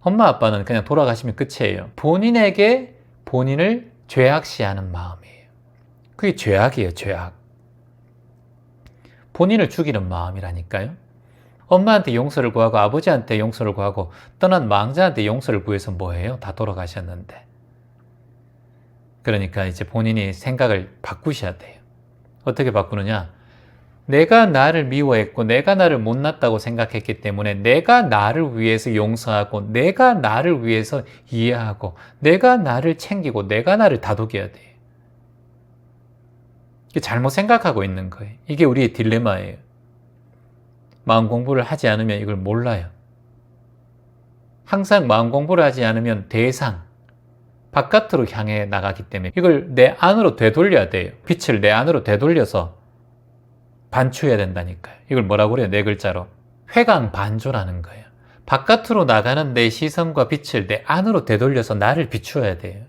엄마 아빠는 그냥 돌아가시면 끝이에요. 본인에게 본인을 죄악시하는 마음이에요. 그게 죄악이에요. 죄악. 본인을 죽이는 마음이라니까요. 엄마한테 용서를 구하고 아버지한테 용서를 구하고 떠난 망자한테 용서를 구해서 뭐해요? 다 돌아가셨는데. 그러니까 이제 본인이 생각을 바꾸셔야 돼요. 어떻게 바꾸느냐? 내가 나를 미워했고 내가 나를 못났다고 생각했기 때문에 내가 나를 위해서 용서하고 내가 나를 위해서 이해하고 내가 나를 챙기고 내가 나를 다독여야 돼요. 이게 잘못 생각하고 있는 거예요. 이게 우리의 딜레마예요. 마음 공부를 하지 않으면 이걸 몰라요. 항상 마음 공부를 하지 않으면 대상, 바깥으로 향해 나가기 때문에 이걸 내 안으로 되돌려야 돼요. 빛을 내 안으로 되돌려서 반추해야 된다니까요. 이걸 뭐라고 그래요? 네 글자로. 회광반조라는 거예요. 바깥으로 나가는 내 시선과 빛을 내 안으로 되돌려서 나를 비추어야 돼요.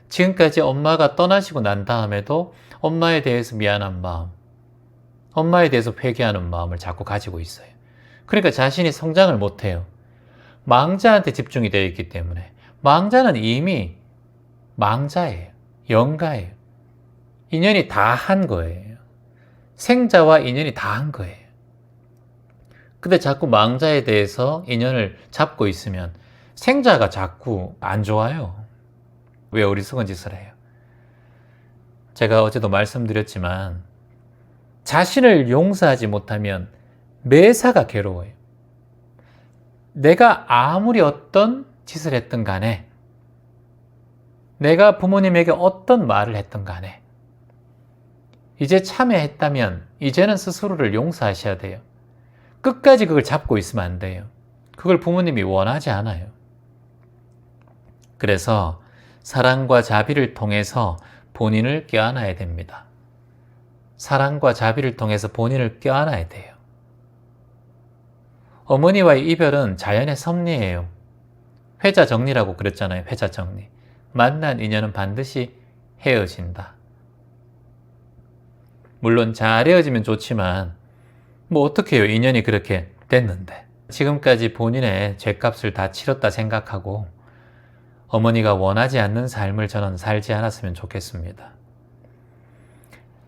지금까지 엄마가 떠나시고 난 다음에도 엄마에 대해서 미안한 마음, 엄마에 대해서 회개하는 마음을 자꾸 가지고 있어요. 그러니까 자신이 성장을 못해요. 망자한테 집중이 되어 있기 때문에. 망자는 이미 망자예요. 영가예요. 인연이 다 한 거예요. 생자와 인연이 다 한 거예요. 근데 자꾸 망자에 대해서 인연을 잡고 있으면 생자가 자꾸 안 좋아요. 왜 어리석은 짓을 해요? 제가 어제도 말씀드렸지만 자신을 용서하지 못하면 매사가 괴로워요. 내가 아무리 어떤 짓을 했든 간에 내가 부모님에게 어떤 말을 했든 간에 이제 참여했다면 이제는 스스로를 용서하셔야 돼요. 끝까지 그걸 잡고 있으면 안 돼요. 그걸 부모님이 원하지 않아요. 그래서 사랑과 자비를 통해서 본인을 껴안아야 됩니다. 사랑과 자비를 통해서 본인을 껴안아야 돼요. 어머니와의 이별은 자연의 섭리예요. 회자정리라고 그랬잖아요. 회자정리. 만난 인연은 반드시 헤어진다. 물론 잘 헤어지면 좋지만 뭐 어떻게 해요? 인연이 그렇게 됐는데. 지금까지 본인의 죄값을 다 치렀다 생각하고 어머니가 원하지 않는 삶을 저는 살지 않았으면 좋겠습니다.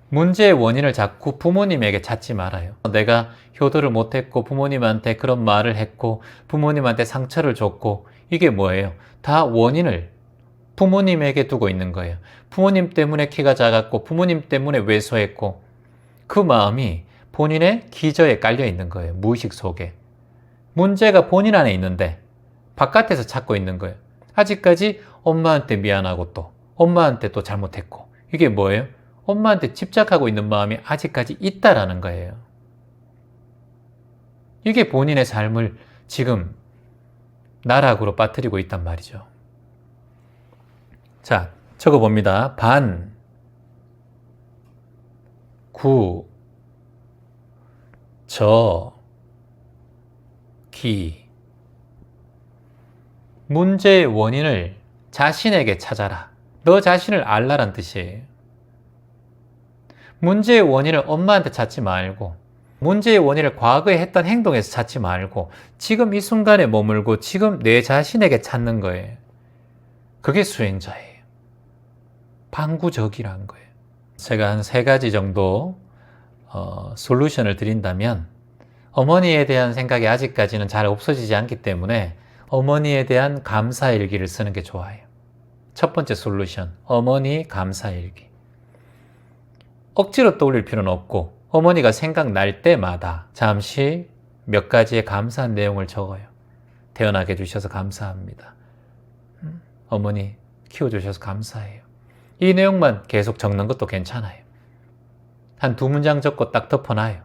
문제의 원인을 자꾸 부모님에게 찾지 말아요. 내가 효도를 못했고 부모님한테 그런 말을 했고 부모님한테 상처를 줬고 이게 뭐예요? 다 원인을 부모님에게 두고 있는 거예요. 부모님 때문에 키가 작았고 부모님 때문에 왜소했고 그 마음이 본인의 기저에 깔려 있는 거예요. 무의식 속에. 문제가 본인 안에 있는데 바깥에서 찾고 있는 거예요. 아직까지 엄마한테 미안하고 또 엄마한테 또 잘못했고 이게 뭐예요? 엄마한테 집착하고 있는 마음이 아직까지 있다라는 거예요. 이게 본인의 삶을 지금 나락으로 빠뜨리고 있단 말이죠. 자, 적어봅니다. 반, 구, 저, 기. 문제의 원인을 자신에게 찾아라. 너 자신을 알라란 뜻이에요. 문제의 원인을 엄마한테 찾지 말고 문제의 원인을 과거에 했던 행동에서 찾지 말고 지금 이 순간에 머물고 지금 내 자신에게 찾는 거예요. 그게 수행자예요. 방구적이라는 거예요. 제가 한 3가지 정도 솔루션을 드린다면 어머니에 대한 생각이 아직까지는 잘 없어지지 않기 때문에 어머니에 대한 감사일기를 쓰는 게 좋아요. 첫 번째 솔루션, 어머니 감사일기. 억지로 떠올릴 필요는 없고 어머니가 생각날 때마다 잠시 몇 가지의 감사한 내용을 적어요. 태어나게 해주셔서 감사합니다. 어머니 키워주셔서 감사해요. 이 내용만 계속 적는 것도 괜찮아요. 한 2문장 적고 딱 덮어놔요.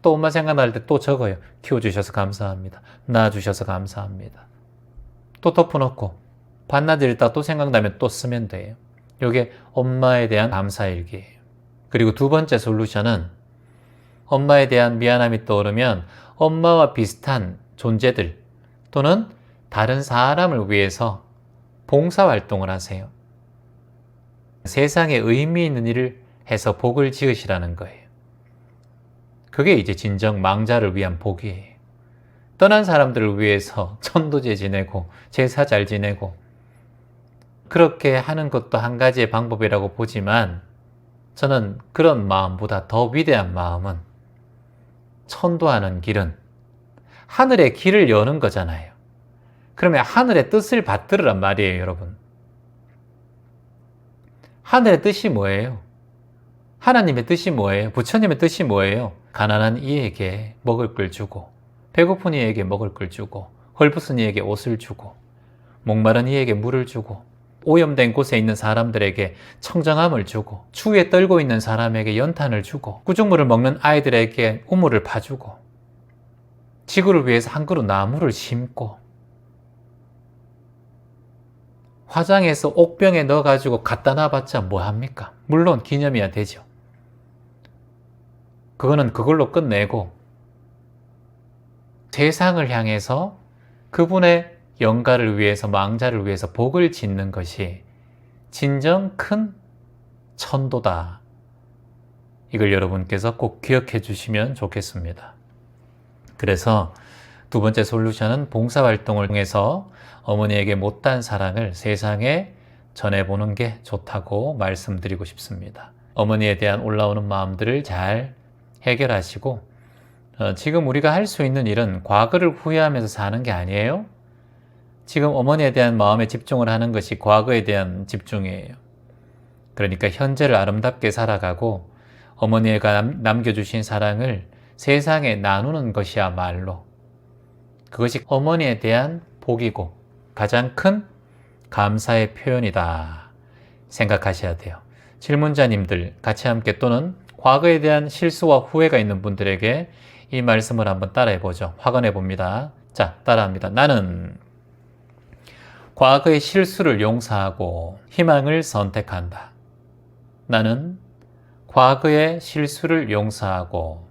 또 엄마 생각날 때 또 적어요. 키워주셔서 감사합니다. 낳아주셔서 감사합니다. 또 덮어놓고 반나절 있다가 또 생각나면 또 쓰면 돼요. 이게 엄마에 대한 감사일기예요. 그리고 2번째 솔루션은 엄마에 대한 미안함이 떠오르면 엄마와 비슷한 존재들 또는 다른 사람을 위해서 봉사활동을 하세요. 세상에 의미 있는 일을 해서 복을 지으시라는 거예요. 그게 이제 진정 망자를 위한 복이에요. 떠난 사람들을 위해서 천도제 지내고 제사 잘 지내고 그렇게 하는 것도 한 가지의 방법이라고 보지만 저는 그런 마음보다 더 위대한 마음은 천도하는 길은 하늘의 길을 여는 거잖아요. 그러면 하늘의 뜻을 받들으란 말이에요, 여러분. 하늘의 뜻이 뭐예요? 하나님의 뜻이 뭐예요? 부처님의 뜻이 뭐예요? 가난한 이에게 먹을 걸 주고 배고픈 이에게 먹을 걸 주고 헐벗은 이에게 옷을 주고 목마른 이에게 물을 주고 오염된 곳에 있는 사람들에게 청정함을 주고 추위에 떨고 있는 사람에게 연탄을 주고 구중물을 먹는 아이들에게 우물을 파주고 지구를 위해서 한 그루 나무를 심고 화장해서 옥병에 넣어가지고 갖다 놔봤자 뭐합니까? 물론 기념이야 되죠. 그거는 그걸로 끝내고 세상을 향해서 그분의 영가를 위해서 망자를 위해서 복을 짓는 것이 진정 큰 천도다. 이걸 여러분께서 꼭 기억해 주시면 좋겠습니다. 그래서 2번째 솔루션은 봉사활동을 통해서 어머니에게 못다한 사랑을 세상에 전해보는 게 좋다고 말씀드리고 싶습니다. 어머니에 대한 올라오는 마음들을 잘 해결하시고 지금 우리가 할 수 있는 일은 과거를 후회하면서 사는 게 아니에요. 지금 어머니에 대한 마음에 집중을 하는 것이 과거에 대한 집중이에요. 그러니까 현재를 아름답게 살아가고 어머니가 남겨주신 사랑을 세상에 나누는 것이야말로 그것이 어머니에 대한 복이고 가장 큰 감사의 표현이다 생각하셔야 돼요. 질문자님들 같이 함께 또는 과거에 대한 실수와 후회가 있는 분들에게 이 말씀을 한번 따라해 보죠. 확언해 봅니다. 자, 따라합니다. 나는 과거의 실수를 용서하고 희망을 선택한다. 나는 과거의 실수를 용서하고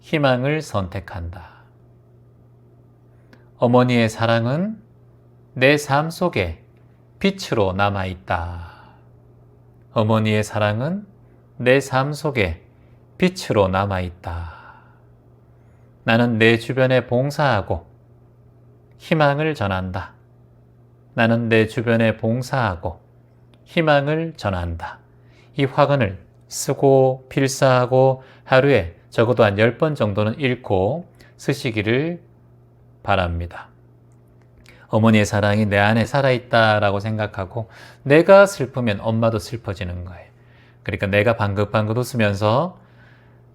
희망을 선택한다. 어머니의 사랑은 내 삶 속에 빛으로 남아있다. 어머니의 사랑은 내 삶 속에 빛으로 남아있다. 나는 내 주변에 봉사하고 희망을 전한다. 나는 내 주변에 봉사하고 희망을 전한다. 이 화근을 쓰고 필사하고 하루에 적어도 한 10번 정도는 읽고 쓰시기를 바랍니다. 어머니의 사랑이 내 안에 살아있다라고 생각하고 내가 슬프면 엄마도 슬퍼지는 거예요. 그러니까 내가 방긋방긋 웃으면서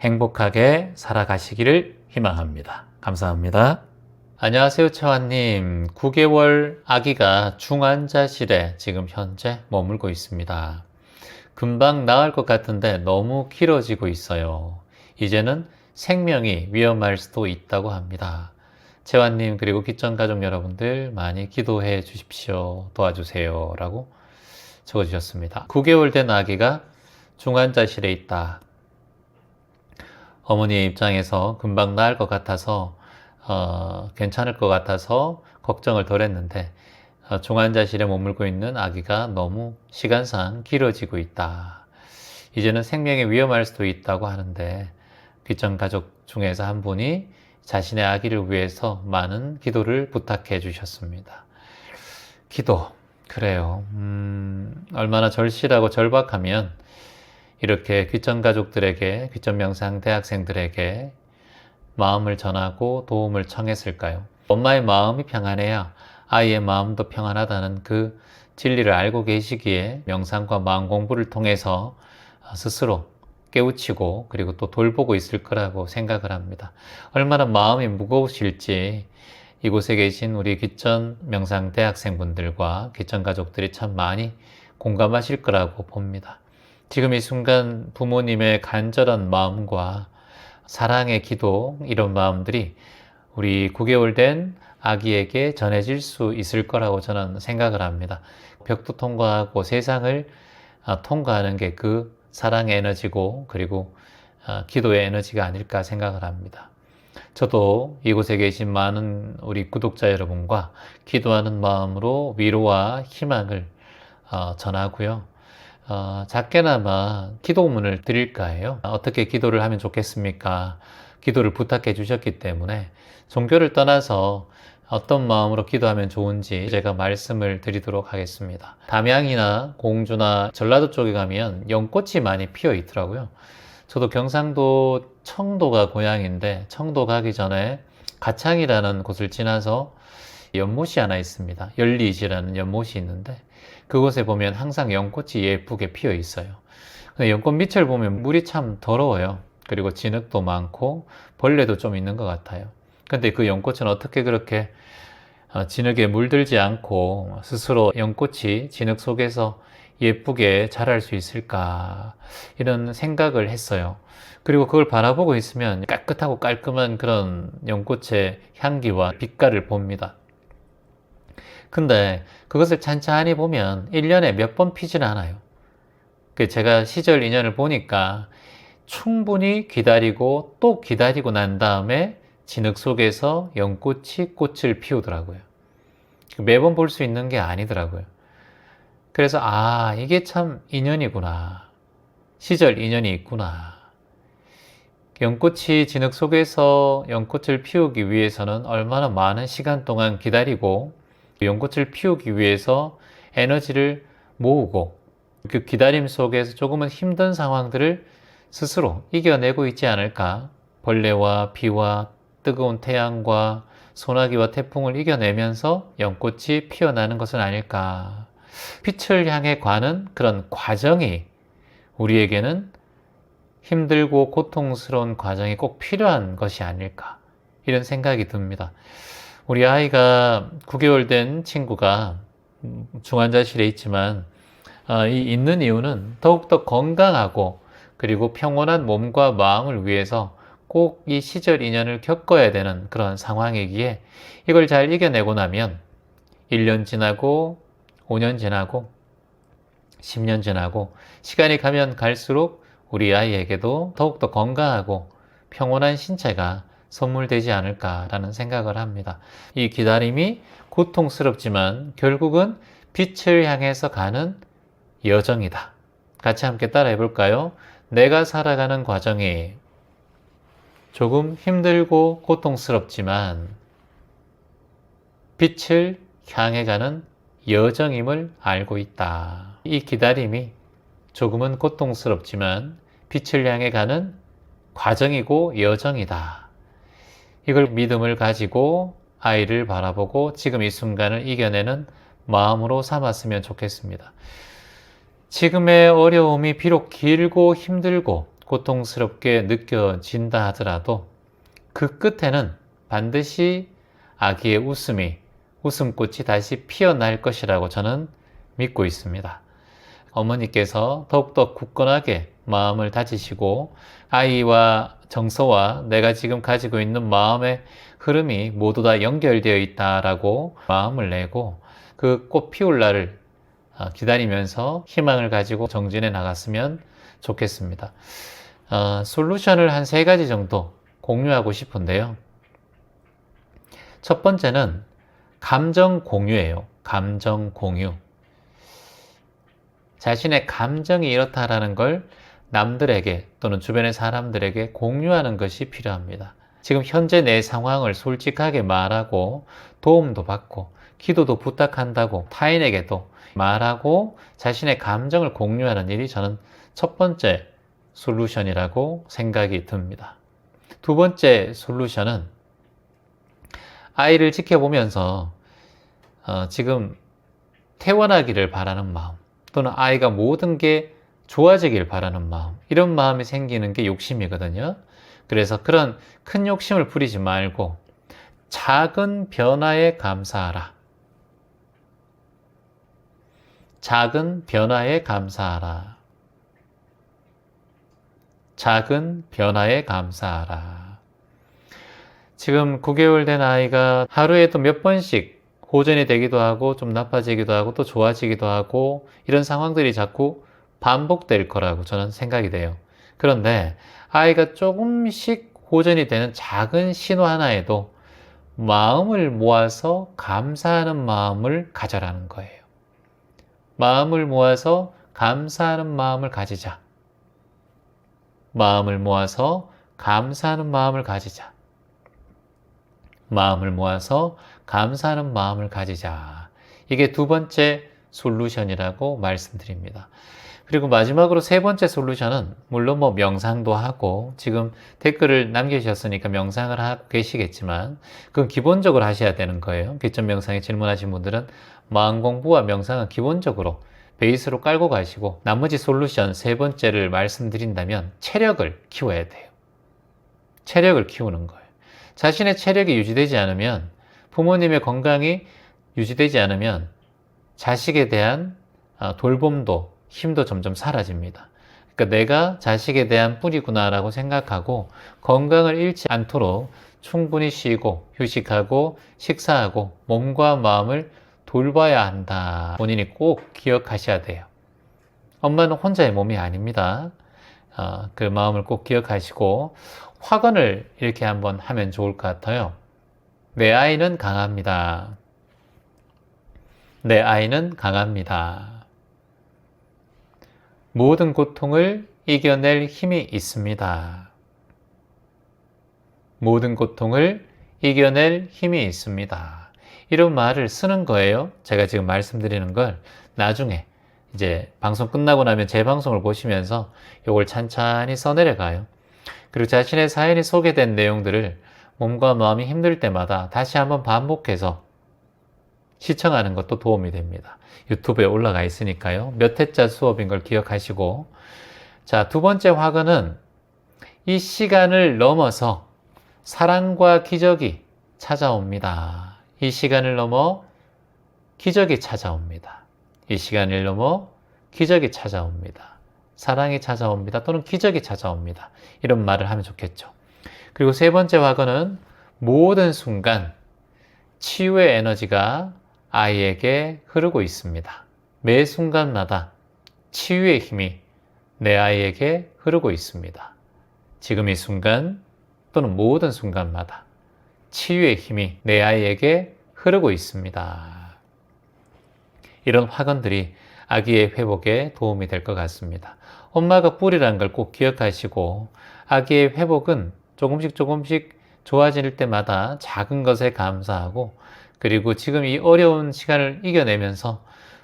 행복하게 살아가시기를 희망합니다. 감사합니다. 안녕하세요, 채환님. 9개월 아기가 중환자실에 지금 현재 머물고 있습니다. 금방 나을 것 같은데 너무 길어지고 있어요. 이제는 생명이 위험할 수도 있다고 합니다. 채환님 그리고 기천가족 여러분들 많이 기도해 주십시오. 도와주세요. 라고 적어주셨습니다. 9개월 된 아기가 중환자실에 있다. 어머니의 입장에서 금방 나을 것 같아서 괜찮을 것 같아서 걱정을 덜 했는데 중환자실에 머물고 있는 아기가 너무 시간상 길어지고 있다. 이제는 생명에 위험할 수도 있다고 하는데 귀천가족 중에서 한 분이 자신의 아기를 위해서 많은 기도를 부탁해 주셨습니다. 기도, 그래요. 얼마나 절실하고 절박하면 이렇게 귀천 가족들에게, 귀천 명상 대학생들에게 마음을 전하고 도움을 청했을까요? 엄마의 마음이 평안해야 아이의 마음도 평안하다는 그 진리를 알고 계시기에 명상과 마음 공부를 통해서 스스로 깨우치고 그리고 또 돌보고 있을 거라고 생각을 합니다. 얼마나 마음이 무거우실지 이곳에 계신 우리 귀천 명상 대학생분들과 귀천 가족들이 참 많이 공감하실 거라고 봅니다. 지금 이 순간 부모님의 간절한 마음과 사랑의 기도, 이런 마음들이 우리 9개월 된 아기에게 전해질 수 있을 거라고 저는 생각을 합니다. 벽도 통과하고 세상을 통과하는 게 그 사랑의 에너지고 그리고 기도의 에너지가 아닐까 생각을 합니다. 저도 이곳에 계신 많은 우리 구독자 여러분과 기도하는 마음으로 위로와 희망을 전하고요. 작게나마 기도문을 드릴까 해요. 어떻게 기도를 하면 좋겠습니까? 기도를 부탁해 주셨기 때문에 종교를 떠나서 어떤 마음으로 기도하면 좋은지 제가 말씀을 드리도록 하겠습니다. 담양이나 공주나 전라도 쪽에 가면 연꽃이 많이 피어 있더라고요. 저도 경상도 청도가 고향인데 청도 가기 전에 가창이라는 곳을 지나서 연못이 하나 있습니다. 열리지라는 연못이 있는데 그곳에 보면 항상 연꽃이 예쁘게 피어 있어요. 근데 연꽃 밑을 보면 물이 참 더러워요. 그리고 진흙도 많고 벌레도 좀 있는 것 같아요. 근데 그 연꽃은 어떻게 그렇게 진흙에 물들지 않고 스스로 연꽃이 진흙 속에서 예쁘게 자랄 수 있을까, 이런 생각을 했어요. 그리고 그걸 바라보고 있으면 깨끗하고 깔끔한 그런 연꽃의 향기와 빛깔을 봅니다. 근데 그것을 찬찬히 보면 1년에 몇 번 피지는 않아요. 제가 시절 인연을 보니까 충분히 기다리고 또 기다리고 난 다음에 진흙 속에서 연꽃이 꽃을 피우더라고요. 매번 볼 수 있는 게 아니더라고요. 그래서 이게 참 인연이구나. 시절 인연이 있구나. 연꽃이 진흙 속에서 연꽃을 피우기 위해서는 얼마나 많은 시간 동안 기다리고 연꽃을 피우기 위해서 에너지를 모으고 그 기다림 속에서 조금은 힘든 상황들을 스스로 이겨내고 있지 않을까. 벌레와 비와 뜨거운 태양과 소나기와 태풍을 이겨내면서 연꽃이 피어나는 것은 아닐까. 빛을 향해 가는 그런 과정이 우리에게는 힘들고 고통스러운 과정이 꼭 필요한 것이 아닐까, 이런 생각이 듭니다. 우리 아이가 9개월 된 친구가 중환자실에 있지만 있는 이유는 더욱더 건강하고 그리고 평온한 몸과 마음을 위해서 꼭 이 시절 인연을 겪어야 되는 그런 상황이기에 이걸 잘 이겨내고 나면 1년 지나고 5년 지나고 10년 지나고 시간이 가면 갈수록 우리 아이에게도 더욱더 건강하고 평온한 신체가 선물되지 않을까라는 생각을 합니다. 이 기다림이 고통스럽지만 결국은 빛을 향해서 가는 여정이다. 같이 함께 따라해 볼까요? 내가 살아가는 과정이 조금 힘들고 고통스럽지만 빛을 향해 가는 여정임을 알고 있다. 이 기다림이 조금은 고통스럽지만 빛을 향해 가는 과정이고 여정이다. 이걸 믿음을 가지고 아이를 바라보고 지금 이 순간을 이겨내는 마음으로 삼았으면 좋겠습니다. 지금의 어려움이 비록 길고 힘들고 고통스럽게 느껴진다 하더라도 그 끝에는 반드시 아기의 웃음꽃이 다시 피어날 것이라고 저는 믿고 있습니다. 어머니께서 더욱더 굳건하게 마음을 다지시고 아이와 정서와 내가 지금 가지고 있는 마음의 흐름이 모두 다 연결되어 있다라고 마음을 내고 그 꽃 피울 날을 기다리면서 희망을 가지고 정진해 나갔으면 좋겠습니다. 솔루션을 한 3가지 정도 공유하고 싶은데요. 첫 번째는 감정 공유예요. 감정 공유. 자신의 감정이 이렇다라는 걸 남들에게 또는 주변의 사람들에게 공유하는 것이 필요합니다. 지금 현재 내 상황을 솔직하게 말하고 도움도 받고 기도도 부탁한다고 타인에게도 말하고 자신의 감정을 공유하는 일이 저는 첫 번째 솔루션이라고 생각이 듭니다. 두 번째 솔루션은 아이를 지켜보면서 지금 태어나기를 바라는 마음, 또는 아이가 모든 게 좋아지길 바라는 마음, 이런 마음이 생기는 게 욕심이거든요. 그래서 그런 큰 욕심을 부리지 말고 작은 변화에 감사하라. 작은 변화에 감사하라. 작은 변화에 감사하라. 지금 9개월 된 아이가 하루에도 몇 번씩 호전이 되기도 하고 좀 나빠지기도 하고 또 좋아지기도 하고 이런 상황들이 자꾸 반복될 거라고 저는 생각이 돼요. 그런데 아이가 조금씩 호전이 되는 작은 신호 하나에도 마음을 모아서 감사하는 마음을 가져라는 거예요. 마음을 모아서 감사하는 마음을 가지자. 마음을 모아서 감사하는 마음을 가지자. 마음을 모아서 감사하는 마음을 가지자. 이게 두 번째 솔루션이라고 말씀드립니다. 그리고 마지막으로 세 번째 솔루션은 물론 명상도 하고 지금 댓글을 남겨주셨으니까 명상을 하고 계시겠지만 그건 기본적으로 하셔야 되는 거예요. 비전 명상에 질문하신 분들은 마음 공부와 명상은 기본적으로 베이스로 깔고 가시고 나머지 솔루션 세 번째를 말씀드린다면 체력을 키워야 돼요. 체력을 키우는 거예요. 자신의 체력이 유지되지 않으면 부모님의 건강이 유지되지 않으면 자식에 대한 돌봄도 힘도 점점 사라집니다. 그러니까 내가 자식에 대한 뿌리구나라고 생각하고 건강을 잃지 않도록 충분히 쉬고 휴식하고 식사하고 몸과 마음을 돌봐야 한다. 본인이 꼭 기억하셔야 돼요. 엄마는 혼자의 몸이 아닙니다. 그 마음을 꼭 기억하시고 확언을 이렇게 한번 하면 좋을 것 같아요. 내 아이는 강합니다. 내 아이는 강합니다. 모든 고통을 이겨낼 힘이 있습니다. 모든 고통을 이겨낼 힘이 있습니다. 이런 말을 쓰는 거예요. 제가 지금 말씀드리는 걸 나중에 이제 방송 끝나고 나면 제 방송을 보시면서 이걸 찬찬히 써내려가요. 그리고 자신의 사연이 소개된 내용들을 몸과 마음이 힘들 때마다 다시 한번 반복해서 시청하는 것도 도움이 됩니다. 유튜브에 올라가 있으니까요. 몇 회짜 수업인 걸 기억하시고. 자, 두 번째 화근은 이 시간을 넘어서 사랑과 기적이 찾아옵니다. 이 시간을 넘어 기적이 찾아옵니다. 이 시간을 넘어 기적이 찾아옵니다. 사랑이 찾아옵니다. 또는 기적이 찾아옵니다. 이런 말을 하면 좋겠죠. 그리고 세 번째 화근은 모든 순간 치유의 에너지가 아이에게 흐르고 있습니다. 매 순간마다 치유의 힘이 내 아이에게 흐르고 있습니다. 지금 이 순간 또는 모든 순간마다 치유의 힘이 내 아이에게 흐르고 있습니다. 이런 확언들이 아기의 회복에 도움이 될 것 같습니다. 엄마가 뿌리라는 걸 꼭 기억하시고 아기의 회복은 조금씩 좋아질 때마다 작은 것에 감사하고 그리고 지금 이 어려운 시간을 이겨내면서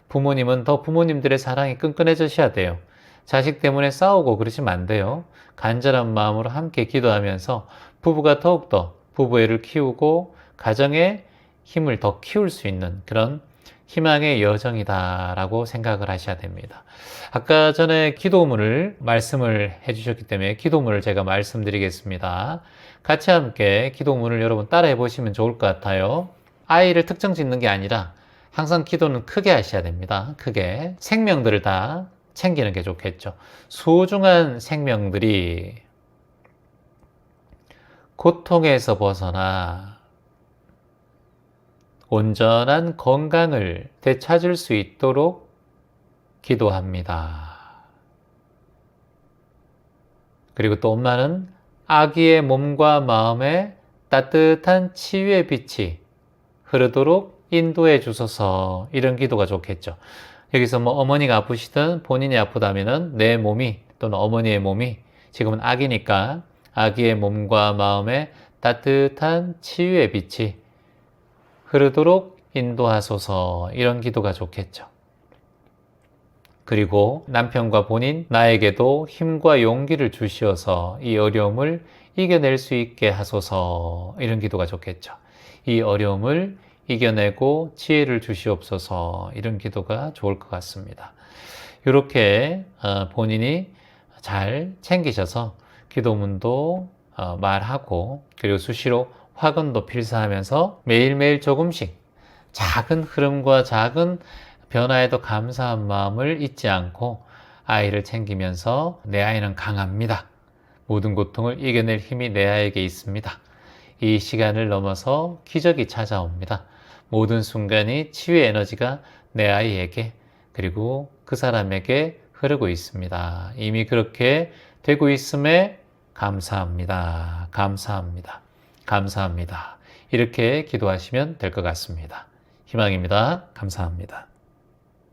부모님은 더 부모님들의 사랑이 끈끈해지셔야 돼요. 자식 때문에 싸우고 그러시면 안 돼요. 간절한 마음으로 함께 기도하면서 부부가 더욱더 부부애를 키우고 가정의 힘을 더 키울 수 있는 그런 희망의 여정이다 라고 생각을 하셔야 됩니다. 아까 전에 기도문을 말씀을 해주셨기 때문에 기도문을 제가 말씀드리겠습니다. 같이 함께 기도문을 여러분 따라해 보시면 좋을 것 같아요. 아이를 특정 짓는 게 아니라 항상 기도는 크게 하셔야 됩니다. 크게. 생명들을 다 챙기는 게 좋겠죠. 소중한 생명들이 고통에서 벗어나 온전한 건강을 되찾을 수 있도록 기도합니다. 그리고 또 엄마는 아기의 몸과 마음에 따뜻한 치유의 빛이 흐르도록 인도해 주소서. 이런 기도가 좋겠죠. 여기서 어머니가 아프시든 본인이 아프다면은 내 몸이 또는 어머니의 몸이 지금은 아기니까 아기의 몸과 마음에 따뜻한 치유의 빛이 흐르도록 인도하소서 이런 기도가 좋겠죠. 그리고 남편과 본인, 나에게도 힘과 용기를 주시어서 이 어려움을 이겨낼 수 있게 하소서 이런 기도가 좋겠죠. 이 어려움을 이겨내고 지혜를 주시옵소서 이런 기도가 좋을 것 같습니다. 이렇게 본인이 잘 챙기셔서 기도문도 말하고 그리고 수시로 화근도 필사하면서 매일매일 조금씩 작은 흐름과 작은 변화에도 감사한 마음을 잊지 않고 아이를 챙기면서 내 아이는 강합니다. 모든 고통을 이겨낼 힘이 내 아이에게 있습니다. 이 시간을 넘어서 기적이 찾아옵니다. 모든 순간이 치유의 에너지가 내 아이에게 그리고 그 사람에게 흐르고 있습니다. 이미 그렇게 되고 있음에 감사합니다. 감사합니다. 감사합니다. 이렇게 기도하시면 될 것 같습니다. 희망입니다. 감사합니다.